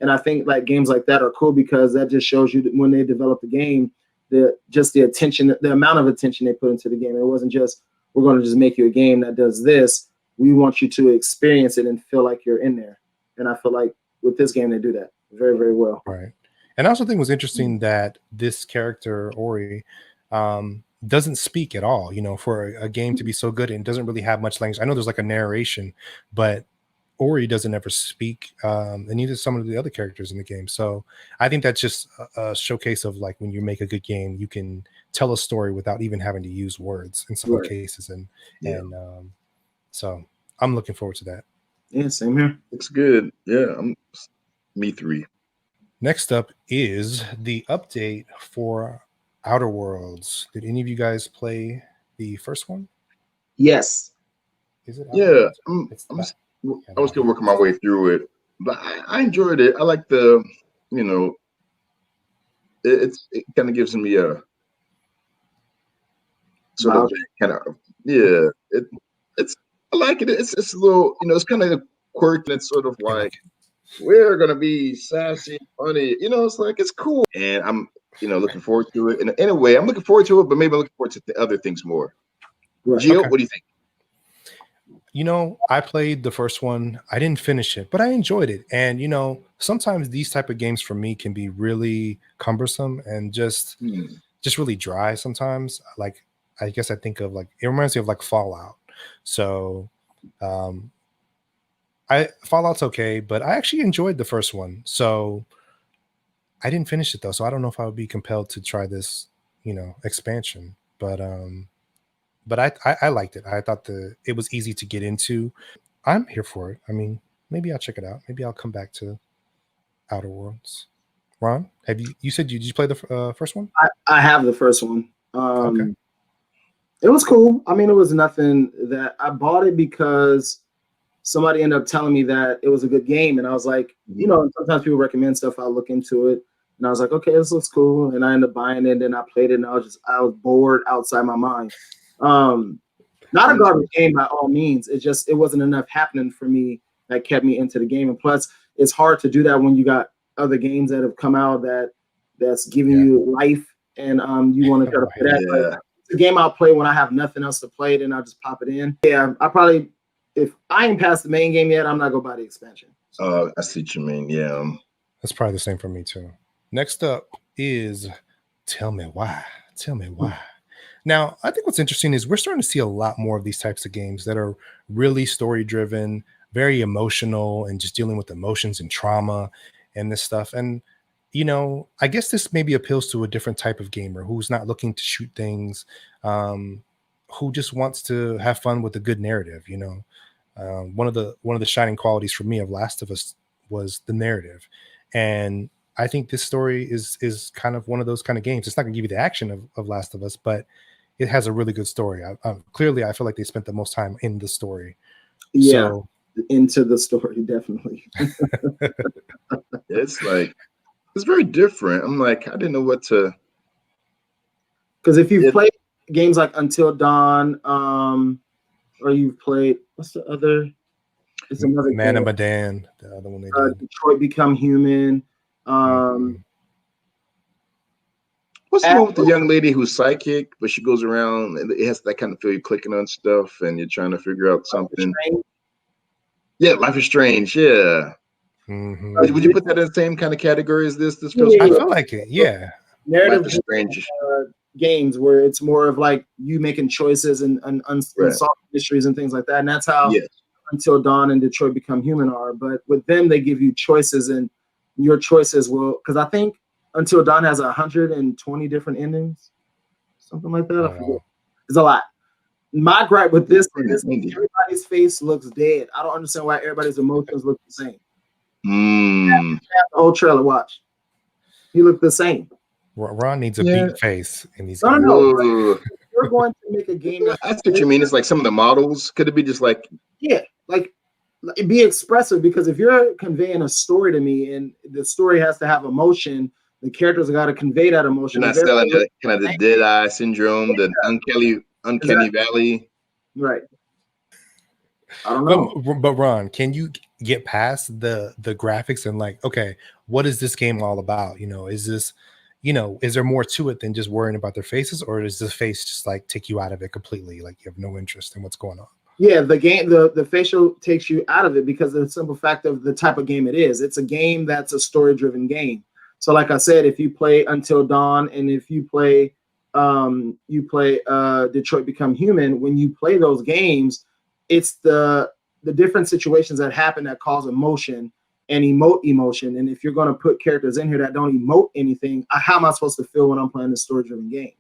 [SPEAKER 3] And I think like games like that are cool because that just shows you that when they develop the game, the attention, the amount of attention they put into the game. It wasn't just, we're going to just make you a game that does this. We want you to experience it and feel like you're in there. And I feel like with this game, they do that very, very well.
[SPEAKER 1] Right. And I also think it was interesting that this character, Ori, doesn't speak at all, for a game to be so good and doesn't really have much language. I know there's like a narration, but Ori doesn't ever speak, and neither some of the other characters in the game. So I think that's just a showcase of like when you make a good game, you can tell a story without even having to use words in some cases. And so I'm looking forward to that.
[SPEAKER 3] Yeah, same here.
[SPEAKER 4] Looks good. Yeah, me 3.
[SPEAKER 1] Next up is the update for Outer Worlds. Did any of you guys play the first one?
[SPEAKER 3] Yes.
[SPEAKER 1] Is it Outer
[SPEAKER 4] Yeah,
[SPEAKER 1] Worlds?
[SPEAKER 4] I'm,
[SPEAKER 1] It's
[SPEAKER 4] I'm
[SPEAKER 1] not.
[SPEAKER 4] s-
[SPEAKER 1] Yeah,
[SPEAKER 4] I
[SPEAKER 1] the
[SPEAKER 4] was
[SPEAKER 1] Outer
[SPEAKER 4] still working my
[SPEAKER 1] Worlds.
[SPEAKER 4] way through it, but I enjoyed it. I like the, you know, it kind of gives me a sort of
[SPEAKER 3] About
[SPEAKER 4] kind of yeah. It's I like it. It's a little, it's kind of quirky. It's sort of
[SPEAKER 1] You
[SPEAKER 4] like
[SPEAKER 1] like it?
[SPEAKER 4] we're gonna be sassy, funny. It's like it's cool, and I'm looking forward to it. And in a way, I'm looking forward to it, but maybe I'm looking forward to the other things more.
[SPEAKER 3] right.
[SPEAKER 4] Gio,
[SPEAKER 1] Okay.
[SPEAKER 4] what do you think?
[SPEAKER 1] I played the first one. I didn't finish it, but I enjoyed it. And sometimes these type of games for me can be really cumbersome and
[SPEAKER 4] Hmm.
[SPEAKER 1] just really dry sometimes. Like I guess I think of like it reminds me of like Fallout. So um I Fallout's okay, but I actually enjoyed the first one. So I didn't finish it though. So I don't know if I would be compelled to try this, expansion. But I liked it. I thought it was easy to get into. I'm here for it. I mean, maybe I'll check it out. Maybe I'll come back to Outer Worlds. Ron, you said did you play the first one?
[SPEAKER 3] I have the first one.
[SPEAKER 1] Okay.
[SPEAKER 3] It was cool. I mean, it was nothing that I bought it because somebody ended up telling me that it was a good game, and I was like, sometimes people recommend stuff. I'll look into it, and I was like, okay, this looks cool, and I ended up buying it. And then I played it, and I was bored outside my mind. Um, Not a garbage game by all means. It wasn't enough happening for me that kept me into the game. And plus, it's hard to do that when you got other games that have come out that's giving
[SPEAKER 1] Yeah.
[SPEAKER 3] you life, and you want to try to
[SPEAKER 1] Right.
[SPEAKER 3] play that. Like,
[SPEAKER 4] Yeah.
[SPEAKER 3] it's a game I'll play when I have nothing else to play, then I'll just pop it in. Yeah, I probably if I ain't past the main game yet, I'm not gonna buy the expansion.
[SPEAKER 4] I see what you mean. Yeah.
[SPEAKER 1] That's probably the same for me too. Next up is Tell Me Why. Tell Me Why. Now, I think what's interesting is we're starting to see a lot more of these types of games that are really story driven, very emotional, and just dealing with emotions and trauma and this stuff. And, I guess this maybe appeals to a different type of gamer who's not looking to shoot things, um, who just wants to have fun with a good narrative. One of the shining qualities for me of Last of Us was the narrative. And I think this story is kind of one of those kind of games. It's not going to give you the action of Last of Us, but it has a really good story. Clearly, I feel like they spent the most time in the story.
[SPEAKER 3] Yeah,
[SPEAKER 1] So
[SPEAKER 3] into the story definitely.
[SPEAKER 4] It's like it's very different. I'm like, I didn't know what to.
[SPEAKER 3] Because if you've
[SPEAKER 4] It,
[SPEAKER 3] played games like Until Dawn, or you've played what's the other? It's another
[SPEAKER 1] Man
[SPEAKER 3] game.
[SPEAKER 1] of Medan, the other one they did.
[SPEAKER 3] Detroit Become Human.
[SPEAKER 1] Mhm.
[SPEAKER 4] what's the
[SPEAKER 3] At
[SPEAKER 4] one with the young lady who's psychic, but she goes around and it has that kind of feel you clicking on stuff and you're trying to figure out something. Yeah, Life is Strange. Yeah.
[SPEAKER 1] Mhm.
[SPEAKER 4] Would you put that in the same kind of category as this first
[SPEAKER 1] I
[SPEAKER 3] Yeah.
[SPEAKER 4] one?
[SPEAKER 1] feel like it. Yeah.
[SPEAKER 4] Life
[SPEAKER 3] Narrative
[SPEAKER 4] is Strange.
[SPEAKER 3] games where it's more of like you making choices and
[SPEAKER 4] Right.
[SPEAKER 3] unsolved mysteries and things like that. And that's how
[SPEAKER 4] Yes.
[SPEAKER 3] Until Dawn and Detroit Become Human are. But with them, they give you choices, and your choices will. Because I think Until Dawn has 120 different endings, something like that.
[SPEAKER 1] Oh,
[SPEAKER 3] I forget.
[SPEAKER 1] wow.
[SPEAKER 3] It's a lot. My gripe with this is
[SPEAKER 4] Maybe.
[SPEAKER 3] everybody's face looks dead. I don't understand why everybody's emotions look the same.
[SPEAKER 4] Hmm.
[SPEAKER 3] The whole trailer, watch. He looked the same.
[SPEAKER 1] Ron needs a
[SPEAKER 4] Yeah.
[SPEAKER 1] beat face in these
[SPEAKER 3] No,
[SPEAKER 1] games.
[SPEAKER 3] no, no.
[SPEAKER 4] Whoa.
[SPEAKER 3] You're going to make a game that's
[SPEAKER 4] I see what you mean. It's like some of the models. Could it be just like
[SPEAKER 3] like be expressive, because if you're conveying a story to me and the story has to have emotion, the characters got to convey that emotion.
[SPEAKER 4] you're not selling the kind of the dead eye syndrome, the uncanny valley?
[SPEAKER 3] Right. I don't know.
[SPEAKER 1] But Ron, can you get past the graphics and like, okay, what is this game all about? Is there more to it than just worrying about their faces, or does the face just like take you out of it completely? Like you have no interest in what's going on?
[SPEAKER 3] Yeah, the game, the facial takes you out of it because of the simple fact of the type of game it is. It's a game that's a story-driven game. So, like I said, if you play Until Dawn and if you play Detroit Become Human, when you play those games, it's the different situations that happen that cause emotion and emote emotion. And if you're going to put characters in here that don't emote anything, how am I supposed to feel when I'm playing this story-driven game?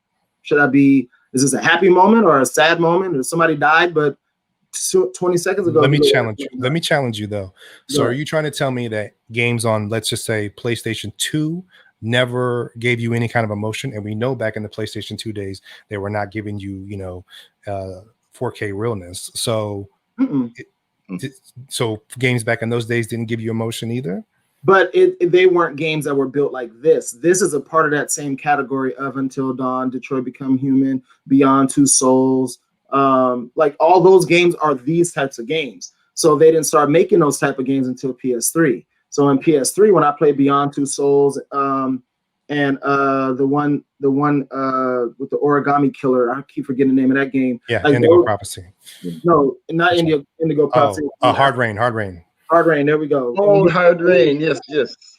[SPEAKER 3] Is this a happy moment or a sad moment, or somebody died, but 20 seconds ago?
[SPEAKER 1] Let me challenge you though. So are you trying to tell me that games on, let's just say, PlayStation 2 never gave you any kind of emotion? And we know back in the PlayStation 2 days, they were not giving you, 4K realness. So
[SPEAKER 3] Mm-mm.
[SPEAKER 1] So games back in those days didn't give you emotion either.
[SPEAKER 3] But they weren't games that were built like this. This is a part of that same category of Until Dawn, Detroit Become Human, Beyond Two Souls. Like all those games are these types of games. So they didn't start making those type of games until PS3. So in PS3, when I played Beyond Two Souls, and the one with the origami killer, I keep forgetting the name of that game.
[SPEAKER 1] Yeah,
[SPEAKER 3] like
[SPEAKER 1] Indigo Prophecy.
[SPEAKER 3] No, not Indigo Prophecy.
[SPEAKER 1] Hard Rain.
[SPEAKER 3] Hard Rain, there we go.
[SPEAKER 4] Oh, Hard Rain, yes.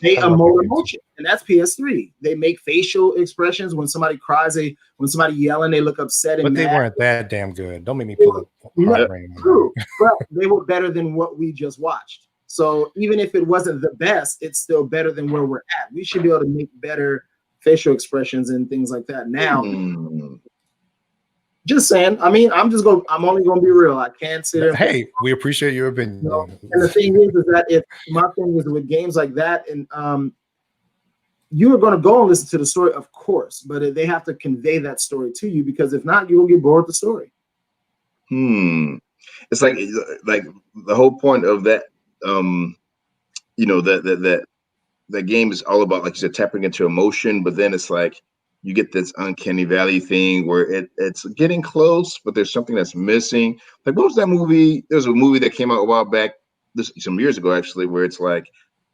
[SPEAKER 3] They emote emotion, and that's PS3. They make facial expressions when somebody cries, when somebody yelling, they look upset and
[SPEAKER 1] but they
[SPEAKER 3] mad.
[SPEAKER 1] weren't that damn good. Don't make me pull up Hard Rain.
[SPEAKER 3] True, but they were better than what we just watched. So even if it wasn't the best, it's still better than where we're at. We should be able to make better facial expressions and things like that now. Just saying. I mean, I'm only gonna be real. I can't sit there.
[SPEAKER 1] Hey, we appreciate your opinion.
[SPEAKER 3] And the thing is that if my thing is with games like that, and you are going to go and listen to the story, of course, but they have to convey that story to you, because if not, you'll get bored with the story.
[SPEAKER 4] It's like the whole point of that, that game is all about, like you said, tapping into emotion, but then it's like you get this uncanny valley thing where it's getting close, but there's something that's missing. Like, what was that movie? There was a movie that came out a while back, some years ago actually, where it's like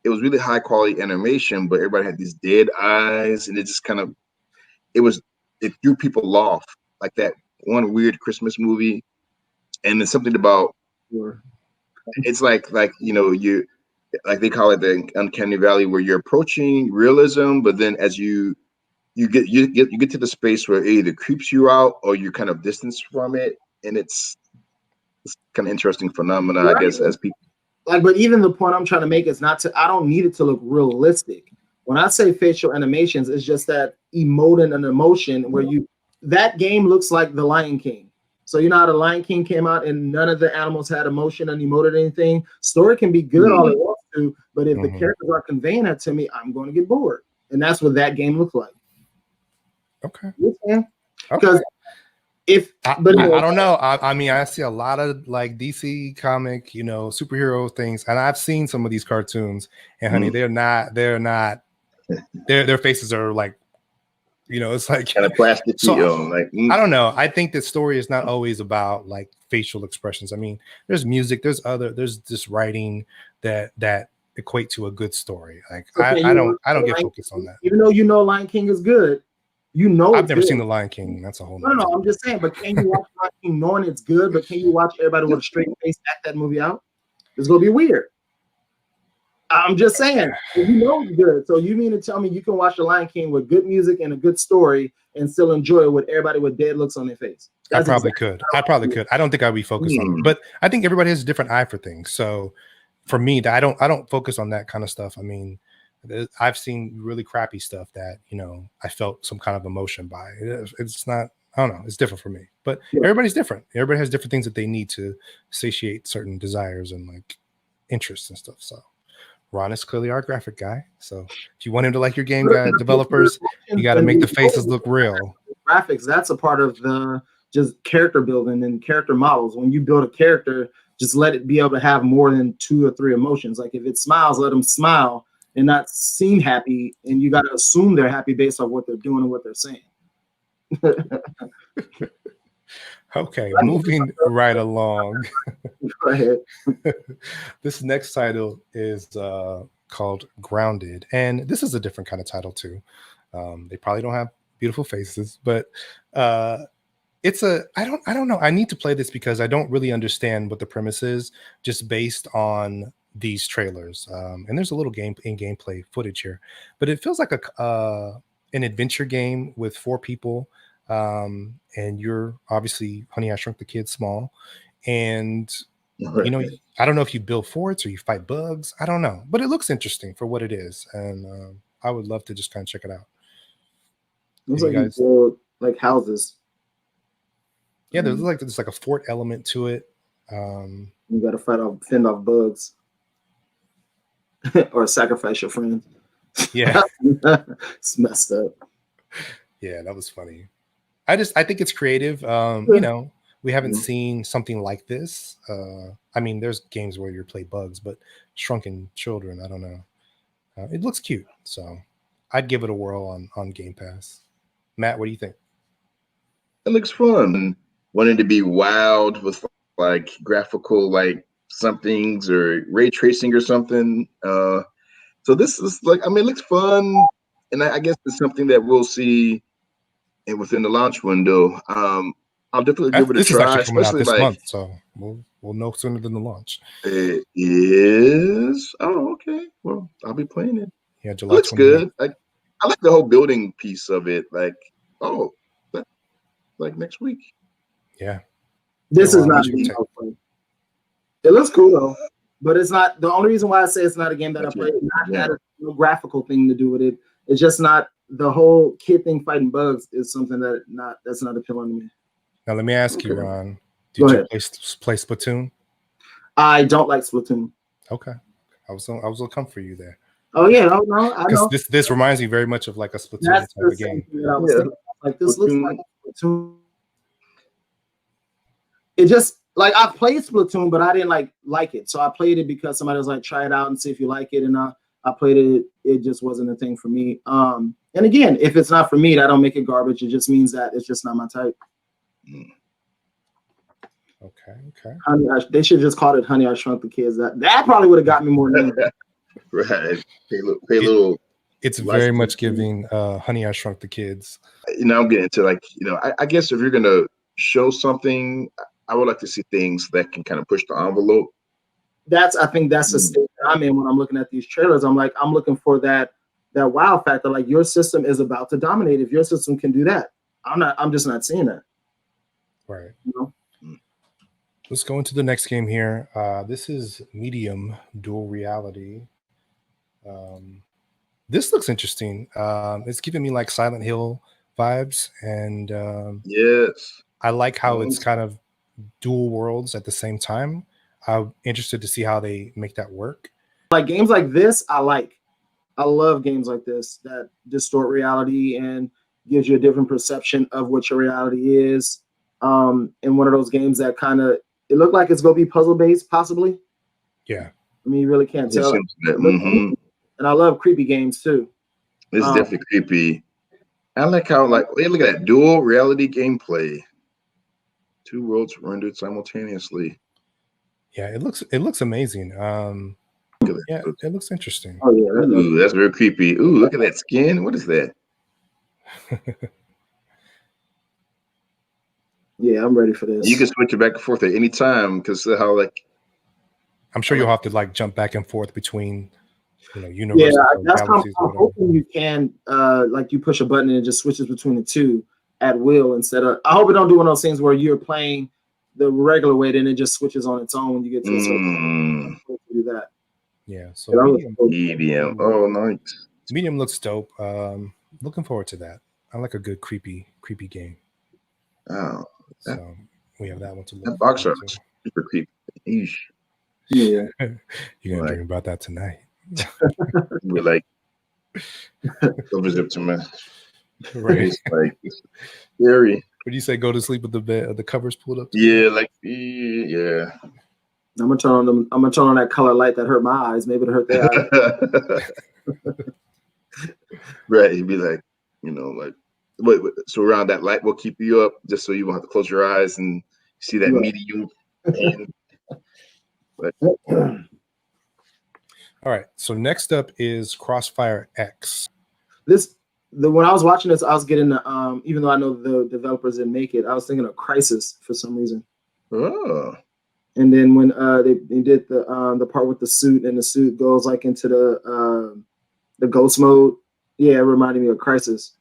[SPEAKER 4] it was really high quality animation, but everybody had these dead eyes, and it just kind of it threw people off. Like that one weird Christmas movie, and there's something about it's like you like they call it the uncanny valley, where you're approaching realism, but then as you get to the space where it either creeps you out or you're kind of distanced from it, and it's kind of interesting phenomena, right. I guess, as people.
[SPEAKER 3] Like, but even the point I'm trying to make is I don't need it to look realistic. When I say facial animations, it's just that emoting an emotion where that game looks like The Lion King. So you know how The Lion King came out and none of the animals had emotion and emoted anything. Story can be good all it wants to, but if the characters are conveying that to me, I'm going to get bored, and that's what that game looks like.
[SPEAKER 1] Okay.
[SPEAKER 3] Because
[SPEAKER 1] I don't know. I mean, I see a lot of like DC comic, superhero things, and I've seen some of these cartoons, and honey, they're not. Their faces are like, it's like
[SPEAKER 4] kind of plastic.
[SPEAKER 1] So, I don't know. I think the story is not always about like facial expressions. I mean, there's music, there's this writing that equate to a good story. Like I don't get focused on that.
[SPEAKER 3] Even though Lion King is good.
[SPEAKER 1] I've never seen The Lion King. That's a whole.
[SPEAKER 3] No, I'm just saying. But can you watch Lion King knowing it's good? But can you watch everybody with a straight face act that movie out? It's gonna be weird. I'm just saying. It's good. So you mean to tell me you can watch The Lion King with good music and a good story and still enjoy it with everybody with dead looks on their face?
[SPEAKER 1] I probably could. I don't think I'd be focused on it. But I think everybody has a different eye for things. So for me, I don't focus on that kind of stuff. I mean, I've seen really crappy stuff that I felt some kind of emotion by. It's not. I don't know. It's different for me. But everybody's different. Everybody has different things that they need to satiate certain desires and like interests and stuff. So Ron is clearly our graphic guy. So if you want him to like your game, guy developers, you got to make the faces look real.
[SPEAKER 3] Graphics. That's a part of the just character building and character models. When you build a character, just let it be able to have more than 2 or 3 emotions. Like if it smiles, let them smile and not seem happy, and you got to assume they're happy based on what they're doing and what they're saying.
[SPEAKER 1] Okay, moving right along.
[SPEAKER 3] Go ahead.
[SPEAKER 1] This next title is called Grounded, and this is a different kind of title too. They probably don't have beautiful faces, but it's I don't know. I need to play this because I don't really understand what the premise is, just based on these trailers. And there's a little gameplay footage here, but it feels like an adventure game with 4 people. And you're obviously Honey, I Shrunk the Kid small. And, I don't know if you build forts or you fight bugs. I don't know, but it looks interesting for what it is. And I would love to just kind of check it out.
[SPEAKER 3] Looks like you build like houses.
[SPEAKER 1] Yeah, there's like a fort element to it.
[SPEAKER 3] You got to fend off bugs. Or sacrifice your friends.
[SPEAKER 1] Yeah.
[SPEAKER 3] It's messed up.
[SPEAKER 1] Yeah, that was funny. I think it's creative. We haven't seen something like this. I mean, there's games where you play bugs, but Shrunken Children, I don't know. It looks cute, so I'd give it a whirl on Game Pass. Matt, what do you think?
[SPEAKER 4] It looks fun. Wanting to be wild with like graphical like somethings or ray tracing or something. So this is like, I mean, it looks fun, and I guess it's something that we'll see within the launch window. I'll definitely give it a
[SPEAKER 1] This is
[SPEAKER 4] try,
[SPEAKER 1] actually coming out
[SPEAKER 4] especially
[SPEAKER 1] this
[SPEAKER 4] like
[SPEAKER 1] month, so we'll know sooner than the launch.
[SPEAKER 4] it is. Oh, okay. Well, I'll be playing it.
[SPEAKER 1] Yeah,
[SPEAKER 4] It
[SPEAKER 1] July
[SPEAKER 4] looks
[SPEAKER 1] 28th.
[SPEAKER 4] good. I like the whole building piece of it. Like, oh, like next week.
[SPEAKER 1] Yeah.
[SPEAKER 3] This
[SPEAKER 1] Yeah,
[SPEAKER 3] is
[SPEAKER 1] well,
[SPEAKER 3] not
[SPEAKER 1] what's
[SPEAKER 3] a
[SPEAKER 1] your
[SPEAKER 3] game
[SPEAKER 1] take?
[SPEAKER 3] I'll play. It looks cool though, but it's not. The only reason why I say it's not a game that
[SPEAKER 4] That's
[SPEAKER 3] I play,
[SPEAKER 4] it.
[SPEAKER 3] not
[SPEAKER 4] Yeah.
[SPEAKER 3] had a no graphical thing to do with it. It's just not the whole kid thing fighting bugs is something that's not appealing to me.
[SPEAKER 1] Now let me ask you,
[SPEAKER 4] Okay.
[SPEAKER 1] Ron.
[SPEAKER 3] Go
[SPEAKER 1] Did you
[SPEAKER 3] ahead.
[SPEAKER 1] play Splatoon?
[SPEAKER 3] I don't like Splatoon.
[SPEAKER 1] Okay, I was gonna come for you there
[SPEAKER 3] Oh yeah, no, I
[SPEAKER 1] because
[SPEAKER 3] know.
[SPEAKER 1] this reminds me very much of like a Splatoon
[SPEAKER 3] That's
[SPEAKER 1] type
[SPEAKER 3] the
[SPEAKER 1] of
[SPEAKER 3] same
[SPEAKER 1] game.
[SPEAKER 3] thing that I was
[SPEAKER 4] Yeah.
[SPEAKER 3] thinking. Like this looks
[SPEAKER 4] Splatoon.
[SPEAKER 3] like Splatoon. It just like I played Splatoon, but I didn't like it. So I played it because somebody was like, try it out and see if you like it. And I played it. It just wasn't a thing for me. And again, if it's not for me, that don't make it garbage. It just means that it's just not my type.
[SPEAKER 1] Okay.
[SPEAKER 3] They should just call it Honey, I Shrunk the Kids. That probably would have got me more than anything.
[SPEAKER 4] Right. Pay a little.
[SPEAKER 1] It's very much
[SPEAKER 4] licensing.
[SPEAKER 1] giving Honey, I Shrunk the Kids.
[SPEAKER 4] I'm getting into like, I guess if you're gonna show something, I would like to see things that can kind of push the envelope.
[SPEAKER 3] I think that's the state that I'm in when I'm looking at these trailers. I'm looking for that wow factor. Like your system is about to dominate. If your system can do that, I'm just not seeing that.
[SPEAKER 1] Right.
[SPEAKER 3] You know?
[SPEAKER 1] Let's go into the next game here. This is Medium Dual Reality. This looks interesting. It's giving me like Silent Hill vibes, and
[SPEAKER 4] Yes.
[SPEAKER 1] I like how it's kind of dual worlds at the same time. I'm interested to see how they make that work.
[SPEAKER 3] Like games like this, I like. I love games like this that distort reality and gives you a different perception of what your reality is. And one of those games that kind of it looked like it's gonna be puzzle based, possibly.
[SPEAKER 1] Yeah.
[SPEAKER 3] I mean, you really can't tell.
[SPEAKER 4] Mm-hmm.
[SPEAKER 3] And I love creepy games too.
[SPEAKER 4] It's definitely creepy. I like how hey, look at that dual reality gameplay. Two worlds rendered simultaneously.
[SPEAKER 1] Yeah, it looks amazing. Yeah, it looks interesting.
[SPEAKER 3] Oh yeah,
[SPEAKER 4] Ooh, that's very creepy. Ooh, look at that skin. What is that?
[SPEAKER 3] Yeah, I'm ready for this.
[SPEAKER 4] You can switch it back and forth at any time because how
[SPEAKER 1] I'm sure you'll have to like jump back and forth between universes.
[SPEAKER 3] Yeah, that's how I'm hoping you can like you push a button and it just switches between the two at will instead of. I hope it don't do one of those things where you're playing the regular way, then it just switches on its own when you get to a certain point to do that.
[SPEAKER 1] Yeah, so
[SPEAKER 4] medium. Oh, nice.
[SPEAKER 1] Medium looks dope. Looking forward to that. I like a good creepy game.
[SPEAKER 4] Oh,
[SPEAKER 1] so we have that one to look.
[SPEAKER 4] That box art is super creepy. Eesh.
[SPEAKER 3] Yeah,
[SPEAKER 1] you're gonna dream about that tonight.
[SPEAKER 4] We're like, go visit to my
[SPEAKER 1] right.
[SPEAKER 4] Like it's scary.
[SPEAKER 1] What do you say? Go to sleep with the covers pulled up?
[SPEAKER 4] Yeah, like yeah.
[SPEAKER 3] I'm gonna turn on that color light that hurt my eyes. Maybe it hurt their eyes.
[SPEAKER 4] Right, he'd be like, like, wait, so around that light will keep you up, just so you won't have to close your eyes and see that medium.
[SPEAKER 1] All right. So next up is Crossfire X.
[SPEAKER 3] When I was watching this, I was getting the even though I know the developers didn't make it, I was thinking of Crisis for some reason.
[SPEAKER 4] Oh.
[SPEAKER 3] And then when they did the part with the suit and the suit goes like into the ghost mode, yeah, it reminded me of Crisis.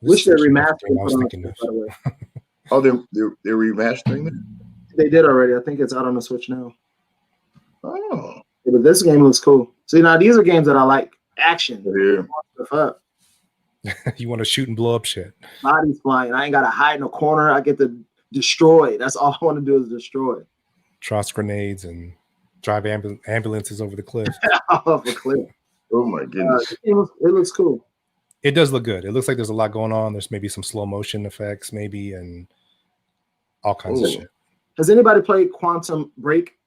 [SPEAKER 3] Wish they remastered it.
[SPEAKER 1] I was thinking
[SPEAKER 3] by the way.
[SPEAKER 4] Oh, they're remastering it?
[SPEAKER 3] They did already. I think it's out on the Switch now.
[SPEAKER 4] Oh.
[SPEAKER 3] Yeah, but this game looks cool. See, now these are games that I like. Action.
[SPEAKER 4] Yeah.
[SPEAKER 3] Stuff up.
[SPEAKER 1] You want to shoot and blow up shit.
[SPEAKER 3] Bodies flying. I ain't got to hide in a corner. I get to destroy. That's all I want to do is destroy.
[SPEAKER 1] Toss grenades and drive ambulances over the cliff.
[SPEAKER 3] Off a cliff.
[SPEAKER 4] Oh my goodness.
[SPEAKER 3] It looks cool.
[SPEAKER 1] It does look good. It looks like there's a lot going on. There's maybe some slow motion effects, maybe, and all kinds of shit.
[SPEAKER 3] Has anybody played Quantum Break?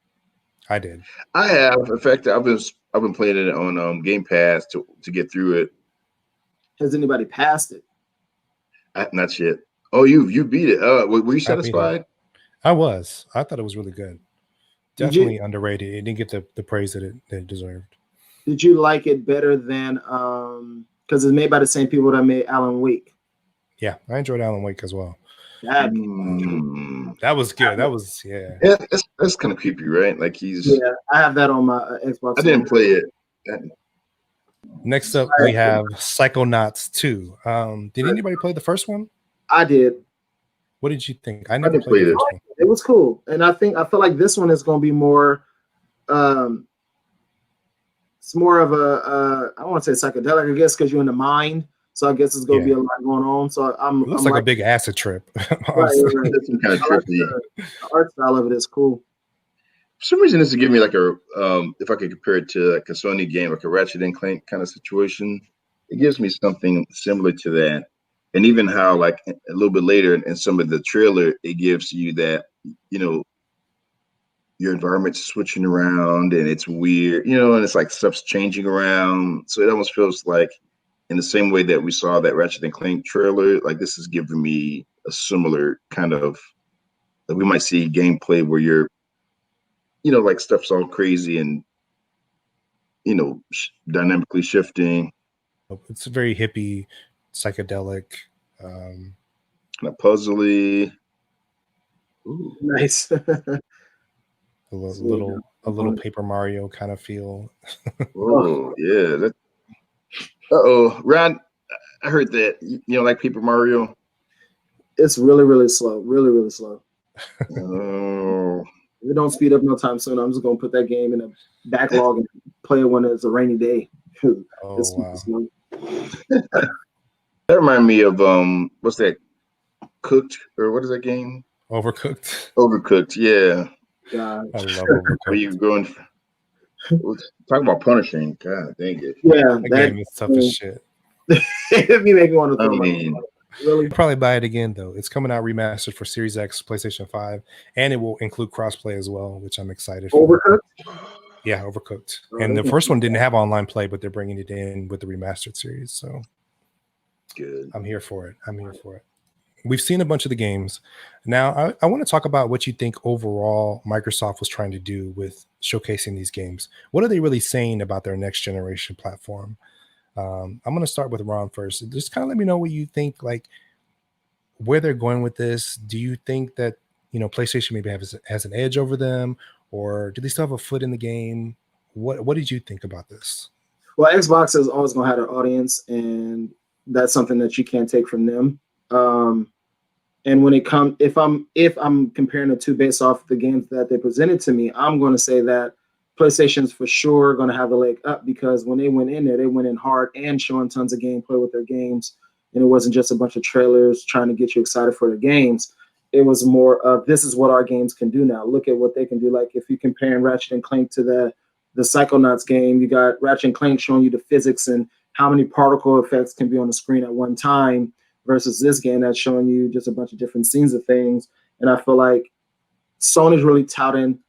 [SPEAKER 1] I did.
[SPEAKER 4] I have. In fact, I've been playing it on Game Pass to get through it.
[SPEAKER 3] Has anybody passed it?
[SPEAKER 4] Not yet. Oh, you beat it. Were you satisfied?
[SPEAKER 1] I was. I thought it was really good. Definitely underrated. It didn't get the praise that it deserved.
[SPEAKER 3] Did you like it better than because it's made by the same people that made Alan Wake?
[SPEAKER 1] Yeah, I enjoyed Alan Wake as well.
[SPEAKER 3] That
[SPEAKER 1] was good. That was
[SPEAKER 4] Yeah, that's kind of creepy, right? Like
[SPEAKER 3] I have that on my Xbox.
[SPEAKER 4] I didn't play it.
[SPEAKER 1] Next up, we have Psychonauts 2. Did anybody play the first one?
[SPEAKER 3] I did.
[SPEAKER 1] What did you think? I never played the first one.
[SPEAKER 3] It was cool, and I feel like this one is going to be more. It's more of a I don't want to say psychedelic, I guess, because you're in the mind. So I guess it's going to be a lot going on. So
[SPEAKER 1] it looks like a big acid trip.
[SPEAKER 3] Right. It's some kind of trippy. The art style of it is cool.
[SPEAKER 4] For some reason, this is giving me like a if I could compare it to like a Sony game, like a Ratchet and Clank kind of situation. It gives me something similar to that. And even how like a little bit later in some of the trailer, it gives you that, your environment's switching around and it's weird, and it's like stuff's changing around. So it almost feels like in the same way that we saw that Ratchet and Clank trailer, like this is giving me a similar kind of, like we might see gameplay where you're, like stuff's all crazy and, dynamically shifting.
[SPEAKER 1] It's a very hippie, psychedelic,
[SPEAKER 4] kind of puzzly.
[SPEAKER 3] Ooh, nice.
[SPEAKER 1] a little Paper Mario kind of feel.
[SPEAKER 4] Oh yeah. Ron, I heard that you don't like Paper Mario.
[SPEAKER 3] It's really, really slow. Really, really slow.
[SPEAKER 4] Oh.
[SPEAKER 3] If it don't speed up no time soon, I'm just gonna put that game in a backlog and play it when it's a rainy day. It's
[SPEAKER 1] wow.
[SPEAKER 3] slow.
[SPEAKER 4] That reminded me of what's that? Cooked, or what is that game?
[SPEAKER 1] Overcooked.
[SPEAKER 4] Overcooked, yeah.
[SPEAKER 3] God.
[SPEAKER 1] I love Overcooked.
[SPEAKER 4] Are you going? Talk about punishing. God dang it.
[SPEAKER 3] Yeah,
[SPEAKER 1] that game is tough as shit.
[SPEAKER 3] It'd be making me want to throw
[SPEAKER 1] really? I'll probably buy it again though. It's coming out remastered for Series X, PlayStation 5, and it will include crossplay as well, which I'm excited for.
[SPEAKER 3] Overcooked?
[SPEAKER 1] Yeah, Overcooked. And the first one didn't have online play, but they're bringing it in with the remastered series. So
[SPEAKER 4] good.
[SPEAKER 1] I'm here for it. We've seen a bunch of the games. Now, I want to talk about what you think overall Microsoft was trying to do with showcasing these games. What are they really saying about their next generation platform? I'm going to start with Ron first. Just kind of let me know what you think, like where they're going with this. Do you think that, PlayStation maybe has an edge over them, or do they still have a foot in the game? What did you think about this?
[SPEAKER 3] Well, Xbox is always going to have their audience, and that's something that you can't take from them. And when it comes, if I'm comparing the two based off the games that they presented to me, I'm going to say that PlayStation's for sure going to have a leg up, because when they went in there, they went in hard and showing tons of gameplay with their games. And it wasn't just a bunch of trailers trying to get you excited for the games. It was more of, this is what our games can do now. Look at what they can do. Like if you're comparing Ratchet and Clank to the Psychonauts game, you got Ratchet and Clank showing you the physics and how many particle effects can be on the screen at one time, versus this game that's showing you just a bunch of different scenes of things. And I feel like Sony's really touting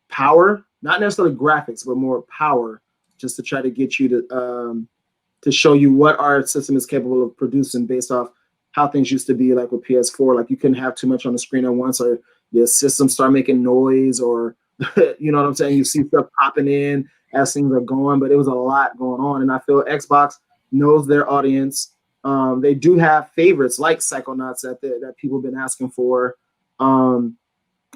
[SPEAKER 3] power, not necessarily graphics, but more power, just to try to get you to show you what our system is capable of producing based off how things used to be, like with PS4. Like you couldn't have too much on the screen at once, or your system start making noise, or you know what I'm saying? You see stuff popping in as things are going, but it was a lot going on. And I feel Xbox knows their audience. They do have favorites like Psychonauts that people have been asking for. And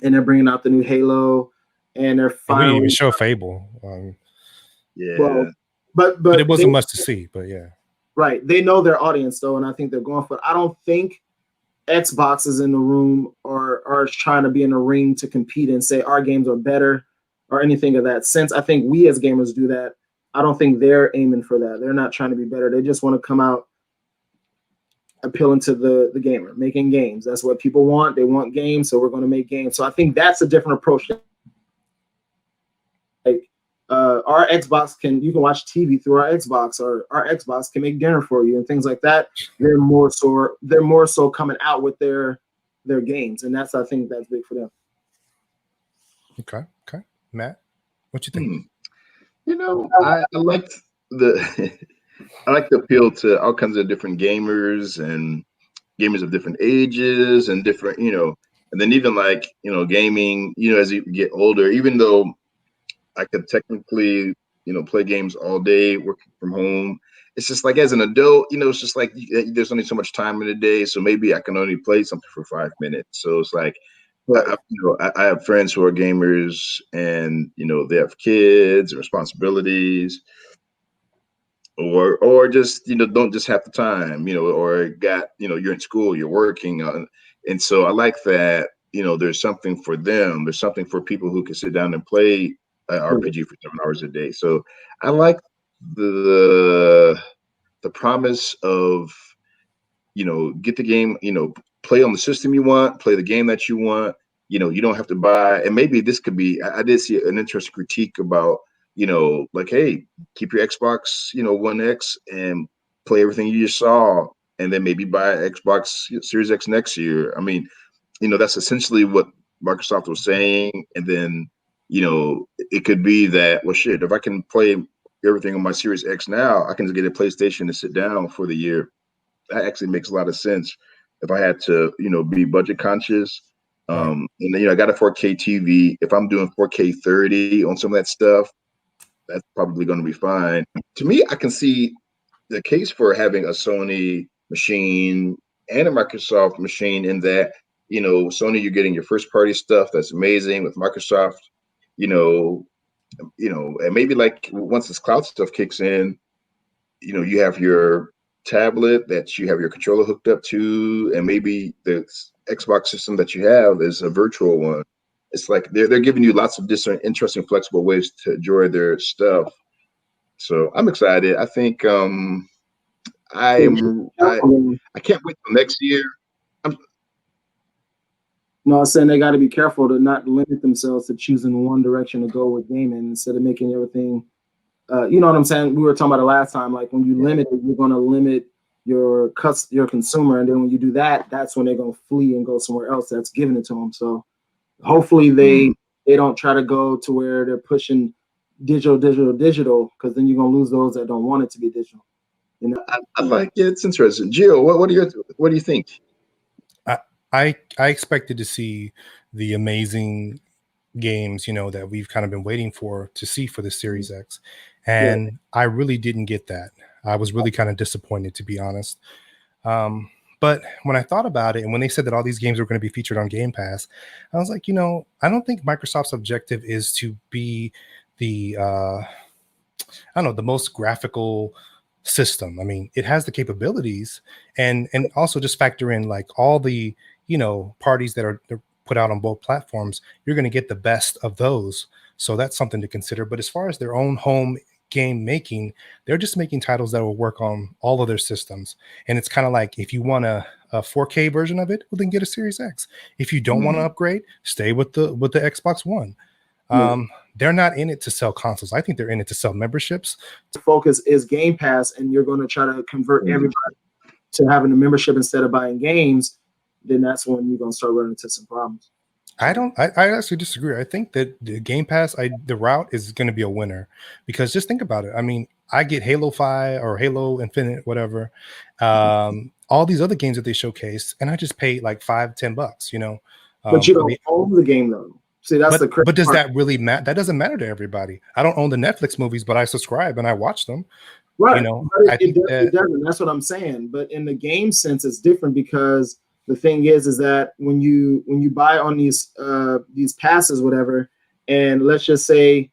[SPEAKER 3] they're bringing out the new Halo, and they're finally...
[SPEAKER 1] We didn't even show Fable.
[SPEAKER 4] Yeah.
[SPEAKER 3] Well, but
[SPEAKER 1] it wasn't much to see, but yeah.
[SPEAKER 3] Right. They know their audience, though, and I think they're going for it. I don't think Xbox is in the room or is trying to be in the ring to compete and say our games are better or anything of that sense. I think we as gamers do that. I don't think they're aiming for that. They're not trying to be better. They just want to come out appealing to the gamer, making games. That's what people want. They want games, so we're going to make games. So I think that's a different approach. Like our Xbox you can watch TV through our Xbox, or our Xbox can make dinner for you and things like that. They're more so coming out with their their games, and I think that's big for them.
[SPEAKER 1] Okay. Matt, what you think?
[SPEAKER 4] I liked the I like the appeal to all kinds of different gamers and gamers of different ages and different, and then even like, gaming, as you get older, even though I could technically, play games all day working from home. It's just like as an adult, it's just like there's only so much time in a day. So maybe I can only play something for 5 minutes. So it's like,
[SPEAKER 3] Right.
[SPEAKER 4] I have friends who are gamers and, they have kids and responsibilities or just, don't just have the time, or you're in school, you're working. And so I like that, there's something for them. There's something for people who can sit down and play an RPG for 7 hours a day. So I like the promise of, get the game, play on the system you want, play the game that you want. You don't have to buy. And maybe this could be, I did see an interesting critique about, like, hey, keep your Xbox, One X and play everything you just saw, and then maybe buy Xbox Series X next year. I mean, that's essentially what Microsoft was saying. And then, it could be that, well, shit, if I can play everything on my Series X now, I can just get a PlayStation to sit down for the year. That actually makes a lot of sense if I had to, be budget conscious.
[SPEAKER 1] Right.
[SPEAKER 4] And I got a 4K TV. If I'm doing 4K 30 on some of that stuff, that's probably going to be fine. To me, I can see the case for having a Sony machine and a Microsoft machine in that, Sony, you're getting your first party stuff. That's amazing. With Microsoft, and maybe like once this cloud stuff kicks in, you have your tablet that you have your controller hooked up to, and maybe the Xbox system that you have is a virtual one. It's like they're giving you lots of different, interesting, flexible ways to enjoy their stuff. So I'm excited. I think I can't wait till next year.
[SPEAKER 3] No, I'm saying they got to be careful to not limit themselves to choosing one direction to go with gaming instead of making everything. You know what I'm saying? We were talking about it last time. Like when you limit it, you're going to limit your consumer, and then when you do that, that's when they're going to flee and go somewhere else that's giving it to them. So hopefully they don't try to go to where they're pushing digital, because then you're going to lose those that don't want it to be digital.
[SPEAKER 4] I like it. It's interesting. Gio, what do you think?
[SPEAKER 1] I expected to see the amazing games, that we've kind of been waiting to see for the Series X. And I really didn't get that. I was really kind of disappointed, to be honest. But when I thought about it, and when they said that all these games were going to be featured on Game Pass, I was like, I don't think Microsoft's objective is to be the, the most graphical system. I mean, it has the capabilities, and also just factor in like all the, parties that are put out on both platforms. You're going to get the best of those. So that's something to consider. But as far as their own home game making, they're just making titles that will work on all of their systems. And it's kind of like, if you want a 4K version of it, well, then get a Series X. If you don't want to upgrade, stay with the Xbox One. They're not in it to sell consoles. I think they're in it to sell memberships.
[SPEAKER 3] The focus is Game Pass, and you're going to try to convert everybody to having a membership instead of buying games. Then that's when you're going to start running into some problems.
[SPEAKER 1] I actually disagree. I think that the Game Pass, the route is going to be a winner, because just think about it. I mean, I get Halo 5 or Halo Infinite, whatever, all these other games that they showcase, and I just pay like $5-10,
[SPEAKER 3] But you don't own the game though. See, that's the
[SPEAKER 1] but does that really matter? That doesn't matter to everybody. I don't own the Netflix movies, but I subscribe and I watch them.
[SPEAKER 3] Right.
[SPEAKER 1] I think
[SPEAKER 3] it doesn't. That's what I'm saying. But in the game sense, it's different, because the thing is that when you buy on these passes, whatever, and let's just say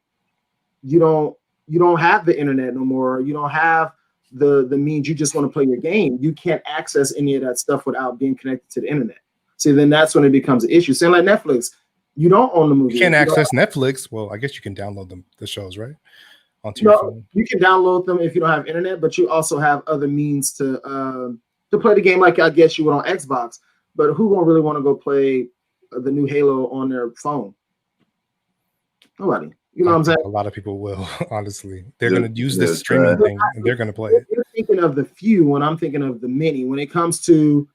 [SPEAKER 3] you don't have the internet no more, you don't have the means, you just want to play your game, you can't access any of that stuff without being connected to the internet. See, then that's when it becomes an issue. Same like Netflix. You don't own the movie.
[SPEAKER 1] You can't access Netflix. Well, I guess you can download the shows, right? Onto your phone.
[SPEAKER 3] You can download them if you don't have internet, but you also have other means to play the game, like I guess you would on Xbox. But who won't really want to go play the new Halo on their phone? Nobody. You know what I'm saying?
[SPEAKER 1] A lot of people will, honestly. They're going to use this streaming thing, and they're going to play it.
[SPEAKER 3] You're thinking of the few when I'm thinking of the many. When it comes to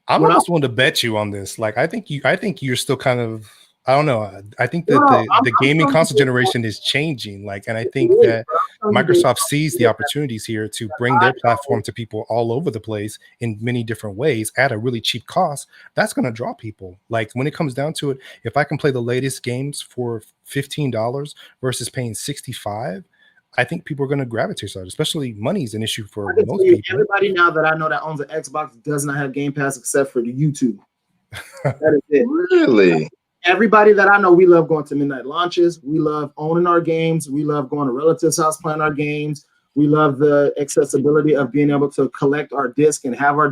[SPEAKER 1] I'm
[SPEAKER 3] When
[SPEAKER 1] almost willing to bet you on this. Like, I think you're still kind of, I don't know. I think that
[SPEAKER 3] No,
[SPEAKER 1] the
[SPEAKER 3] I'm
[SPEAKER 1] gaming
[SPEAKER 3] telling
[SPEAKER 1] console
[SPEAKER 3] you,
[SPEAKER 1] generation is changing. Like, and I
[SPEAKER 3] it
[SPEAKER 1] think
[SPEAKER 3] is,
[SPEAKER 1] that
[SPEAKER 3] but I'm telling you,
[SPEAKER 1] Microsoft sees the opportunities here to bring
[SPEAKER 3] I
[SPEAKER 1] their
[SPEAKER 3] know.
[SPEAKER 1] platform to people all over the place in many different ways at a really cheap cost. That's going to draw people. Like, when it comes down to it, if I can play the latest games for $15 versus paying 65, I think people are going to gravitate to it. Especially money is an issue for
[SPEAKER 3] I can tell
[SPEAKER 1] most
[SPEAKER 3] you,
[SPEAKER 1] people.
[SPEAKER 3] everybody now that I know that owns an Xbox does not have Game Pass except for the YouTube. That is it.
[SPEAKER 4] Really?
[SPEAKER 3] Everybody that I know, we love going to midnight launches. We love owning our games. We love going to relatives' house playing our games. We love the accessibility of being able to collect our disc and have our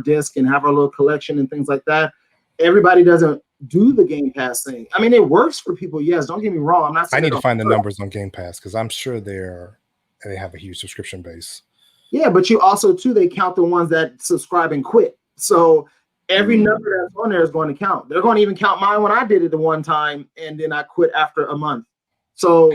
[SPEAKER 3] little collection and things like that. Everybody doesn't do the Game Pass thing. I mean, it works for people. Yes, don't get me wrong. I'm not
[SPEAKER 1] I
[SPEAKER 3] saying
[SPEAKER 1] need to find the numbers on Game Pass because I'm sure they have a huge subscription base.
[SPEAKER 3] Yeah, but you also too, they count the ones that subscribe and quit. So every number that's on there is going to count. They're going to even count mine when I did it the one time and then I quit after a month. So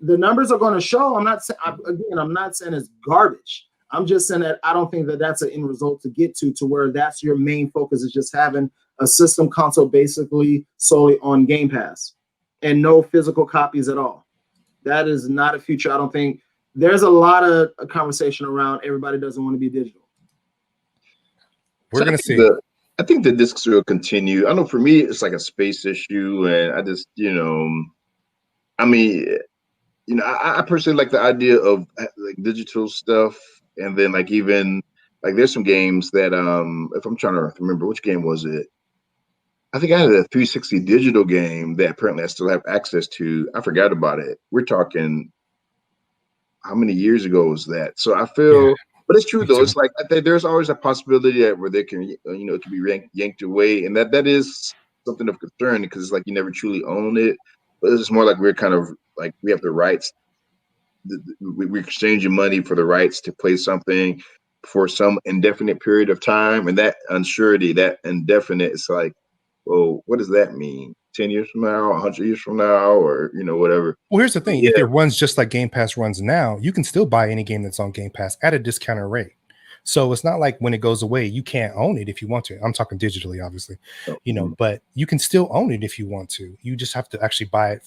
[SPEAKER 3] the numbers are going to show. I'm not saying it's garbage. I'm just saying that I don't think that that's an end result to get to where that's your main focus is just having a system console basically solely on Game Pass and no physical copies at all. That is not a future. I don't think. There's a lot of conversation around everybody doesn't want to be digital.
[SPEAKER 1] We're going to see.
[SPEAKER 4] I think the discs will continue. I know for me, it's like a space issue. And I just, I mean, I personally like the idea of like digital stuff. And then like even like there's some games that if I'm trying to remember which game was it, I think I had a 360 digital game that apparently I still have access to. I forgot about it. We're talking how many years ago was that? So I feel, but it's true though. It's like there's always a possibility that where they can, it can be yanked away, and that is something of concern because it's like you never truly own it. But it's more like we're kind of like we have the rights. We're exchanging money for the rights to play something for some indefinite period of time, and that unsurety, that indefinite, it's like, well, what does that mean? 10 years from now, 100 years from now, or whatever.
[SPEAKER 1] Well, here's the thing. If it runs just like Game Pass runs now, you can still buy any game that's on Game Pass at a discounted rate. So it's not like when it goes away, you can't own it if you want to. I'm talking digitally, obviously, but you can still own it if you want to. You just have to actually buy it,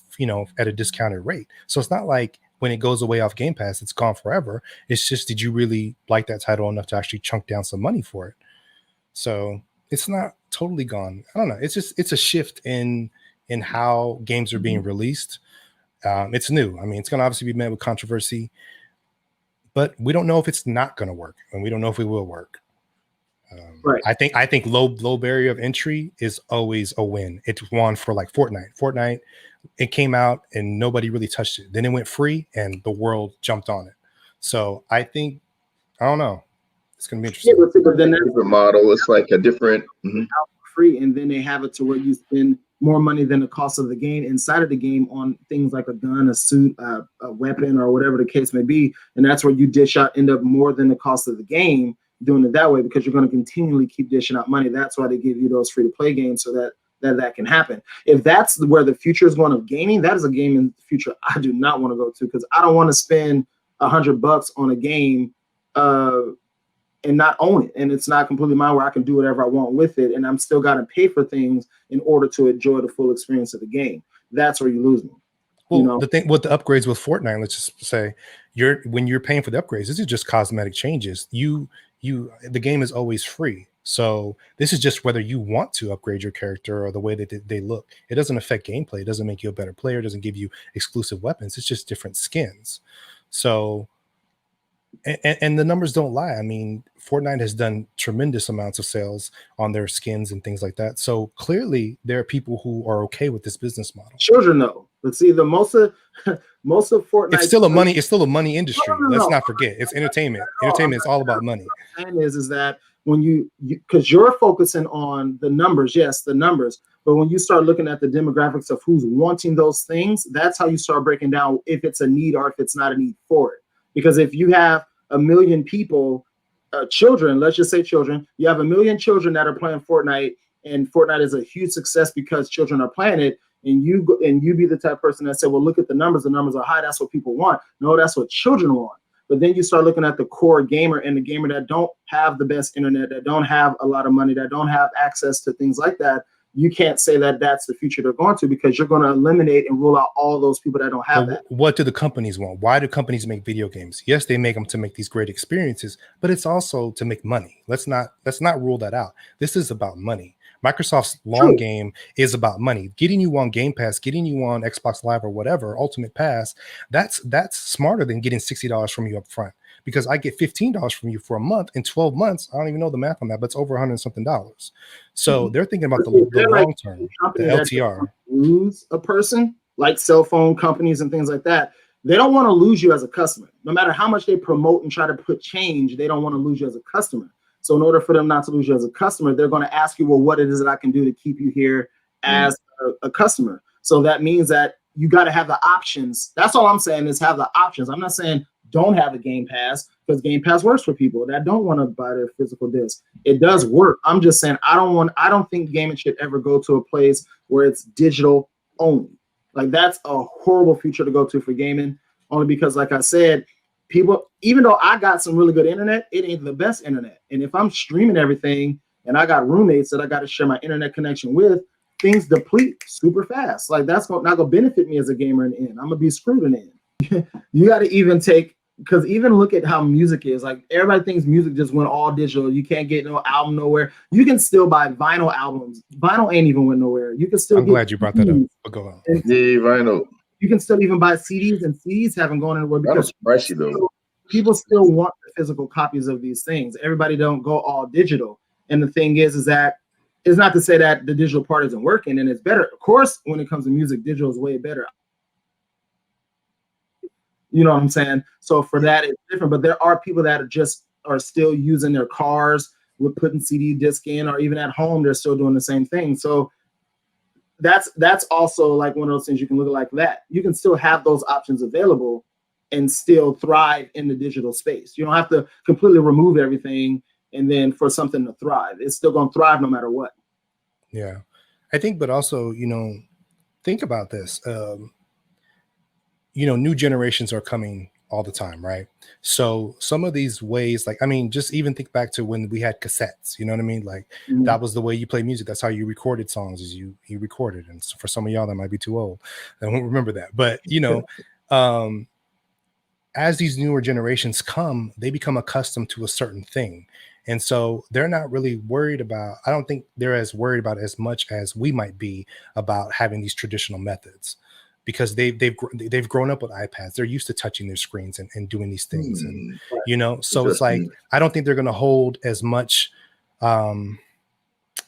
[SPEAKER 1] at a discounted rate. So it's not like when it goes away off Game Pass, it's gone forever. It's just, did you really like that title enough to actually chunk down some money for it? So it's not totally gone. I don't know. It's a shift in how games are being released. It's new. I mean, it's going to obviously be met with controversy, but we don't know if it's not going to work, and we don't know if it will work.
[SPEAKER 3] Right.
[SPEAKER 1] I think low barrier of entry is always a win. It's won for like Fortnite. Fortnite, it came out and nobody really touched it. Then it went free, and the world jumped on it. So I don't know. It's going to be interesting.
[SPEAKER 3] Yeah, but then that's
[SPEAKER 4] different model. It's like a different
[SPEAKER 3] free, and then they have it to where you spend more money than the cost of the game inside of the game on things like a gun, a suit, a weapon, or whatever the case may be. And that's where you dish out, end up more than the cost of the game doing it that way, because you're going to continually keep dishing out money. That's why they give you those free to play games, so that can happen. If that's where the future is going of gaming, that is a game in the future I do not want to go to, because I don't want to spend $100 on a game and not own it, and it's not completely mine where I can do whatever I want with it, and I'm still got to pay for things in order to enjoy the full experience of the game. That's where you lose me.
[SPEAKER 1] Well, the thing with the upgrades with Fortnite, let's just say when you're paying for the upgrades, this is just cosmetic changes. The game is always free. So this is just whether you want to upgrade your character or the way that they look. It doesn't affect gameplay. It doesn't make you a better player. It doesn't give you exclusive weapons. It's just different skins. So, and the numbers don't lie. I mean, Fortnite has done tremendous amounts of sales on their skins and things like that. So clearly there are people who are okay with this business model.
[SPEAKER 3] Children though. Let's see, the most of Fortnite.
[SPEAKER 1] It's still a money industry. Let's not forget. It's entertainment. Entertainment is all about money.
[SPEAKER 3] What I'm saying is that when you because you're focusing on the numbers, yes, the numbers, but when you start looking at the demographics of who's wanting those things, that's how you start breaking down if it's a need or if it's not a need for it. Because if you have 1 million people, children, let's just say children, you have 1 million children that are playing Fortnite, and Fortnite is a huge success because children are playing it, and you be the type of person that said, well, look at the numbers are high, that's what people want. No, that's what children want. But then you start looking at the core gamer and the gamer that don't have the best internet, that don't have a lot of money, that don't have access to things like that. You can't say that that's the future they're going to, because you're going to eliminate and rule out all those people that don't have that.
[SPEAKER 1] What do the companies want? Why do companies make video games? Yes, they make them to make these great experiences, but it's also to make money. Let's not rule that out. This is about money. Microsoft's long game is about money. Getting you on Game Pass, getting you on Xbox Live or whatever, Ultimate Pass, that's smarter than getting $60 from you up front, because I get $15 from you for a month. In 12 months, I don't even know the math on that, but it's over $100 and something. So they're thinking about the long term, the LTR.
[SPEAKER 3] Lose a person, like cell phone companies and things like that. They don't want to lose you as a customer. No matter how much they promote and try to put change, they don't want to lose you as a customer. So in order for them not to lose you as a customer, they're going to ask you, well, what it is that I can do to keep you here as a customer. So that means that you got to have the options. That's all I'm saying, is have the options. I'm not saying don't have a Game Pass, because Game Pass works for people that don't want to buy their physical disc. It does work. I'm just saying I don't think gaming should ever go to a place where it's digital only. Like, that's a horrible future to go to for gaming, only because, like I said, people, even though I got some really good internet, it ain't the best internet. And if I'm streaming everything and I got roommates that I got to share my internet connection with, things deplete super fast. Like, that's not going to benefit me as a gamer in the end. I'm going to be screwed in the end. You got to even take, because even look at how music is. Like, everybody thinks music just went all digital. You can't get no album nowhere. You can still buy vinyl albums. Vinyl ain't even went nowhere. You can still.
[SPEAKER 1] I'm glad you brought that up. But go on.
[SPEAKER 4] Yeah, vinyl.
[SPEAKER 3] You can still even buy CDs, and CDs haven't gone anywhere because
[SPEAKER 4] pricey, though.
[SPEAKER 3] People still want the physical copies of these things. Everybody don't go all digital. And the thing is that it's not to say that the digital part isn't working and it's better. Of course, when it comes to music, digital is way better. You know what I'm saying? So for that, it's different. But there are people that are still using their cars with putting CD disc in, or even at home, they're still doing the same thing. So that's also like one of those things you can look at like that. You can still have those options available and still thrive in the digital space. You don't have to completely remove everything and then for something to thrive. It's still going to thrive no matter what.
[SPEAKER 1] Yeah, I think, but also, think about this. New generations are coming all the time, right? So some of these ways, like, I mean, just even think back to when we had cassettes, you know what I mean? Like, that was the way you play music. That's how you recorded songs, is you recorded. And so for some of y'all that might be too old, I won't remember that. But, as these newer generations come, they become accustomed to a certain thing. And so they're not really worried about, I don't think they're as worried about as much as we might be about having these traditional methods, because they've grown up with iPads. They're used to touching their screens and doing these things. And, so it's like, I don't think they're going to hold as much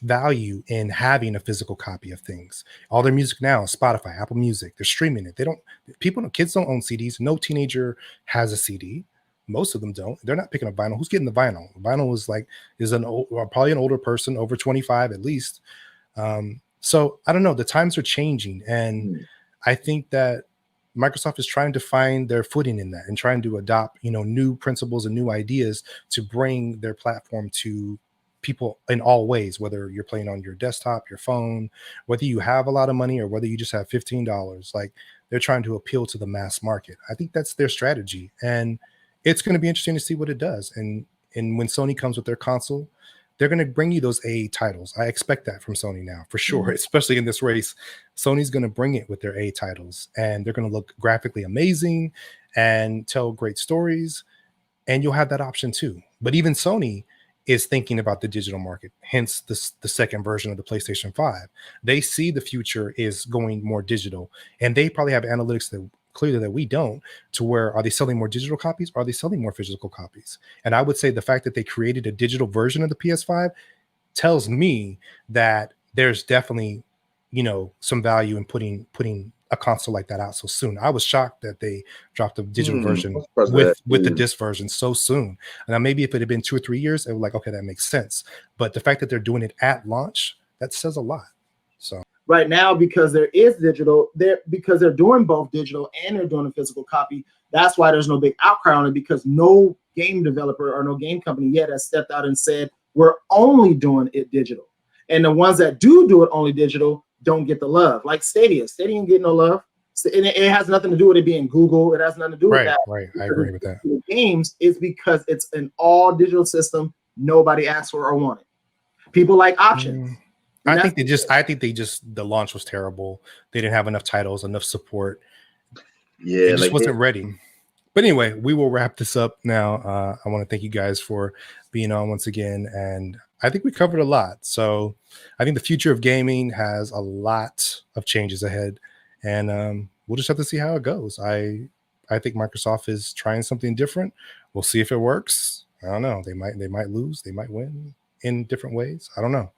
[SPEAKER 1] value in having a physical copy of things. All their music now is Spotify, Apple Music. They're streaming it. Kids don't own CDs. No teenager has a CD. Most of them don't. They're not picking up vinyl. Who's getting the vinyl? Vinyl is probably an older person, over 25 at least. So I don't know. The times are changing, and I think that Microsoft is trying to find their footing in that and trying to adopt, new principles and new ideas to bring their platform to people in all ways, whether you're playing on your desktop, your phone, whether you have a lot of money or whether you just have $15. Like, they're trying to appeal to the mass market. I think that's their strategy, and it's going to be interesting to see what it does. And when Sony comes with their console, they're going to bring you those A titles. I expect that from Sony now, for sure, especially in this race. Sony's going to bring it with their A titles, and they're going to look graphically amazing and tell great stories, and you'll have that option too. But even Sony is thinking about the digital market, hence the second version of the PlayStation 5. They see the future is going more digital, and they probably have analytics that clearly that we don't, to where, are they selling more digital copies? Or are they selling more physical copies? And I would say the fact that they created a digital version of the PS5 tells me that there's definitely, some value in putting a console like that out so soon. I was shocked that they dropped a digital version with the disc version so soon. And maybe if it had been 2 or 3 years, it would like, okay, that makes sense. But the fact that they're doing it at launch, that says a lot. So
[SPEAKER 3] right now, because there is digital, because they're doing both digital and they're doing a physical copy, that's why there's no big outcry on it, because no game developer or no game company yet has stepped out and said, we're only doing it digital. And the ones that do it only digital don't get the love. Like Stadia ain't getting no love. And it has nothing to do with it being Google. It has nothing to do with that.
[SPEAKER 1] Right. I agree with that.
[SPEAKER 3] Games is because it's an all digital system. Nobody asked for or wanted. People like options.
[SPEAKER 1] I think they just the launch was terrible. They didn't have enough titles, enough support.
[SPEAKER 4] Yeah,
[SPEAKER 1] it just wasn't ready. But anyway, we will wrap this up now. I want to thank you guys for being on once again. And I think we covered a lot. So I think the future of gaming has a lot of changes ahead. And we'll just have to see how it goes. I think Microsoft is trying something different. We'll see if it works. I don't know. They might lose. They might win in different ways. I don't know.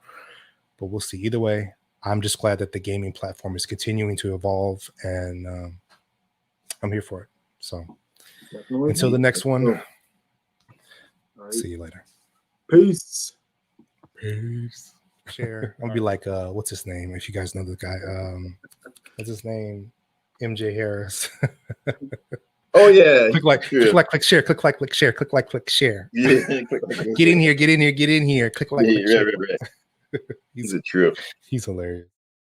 [SPEAKER 1] But we'll see. Either way, I'm just glad that the gaming platform is continuing to evolve. And I'm here for it. So until the next one, see you later.
[SPEAKER 3] Peace.
[SPEAKER 1] Share. I'll be like, what's his name? If you guys know the guy, what's his name? MJ Harris.
[SPEAKER 4] Oh yeah.
[SPEAKER 1] Click like, click share. Click like, click share. Click like, click share.
[SPEAKER 4] Yeah.
[SPEAKER 1] Get in here. Get in here. Get in here. Click like, click share.
[SPEAKER 4] Right. He's a trip.
[SPEAKER 1] He's hilarious.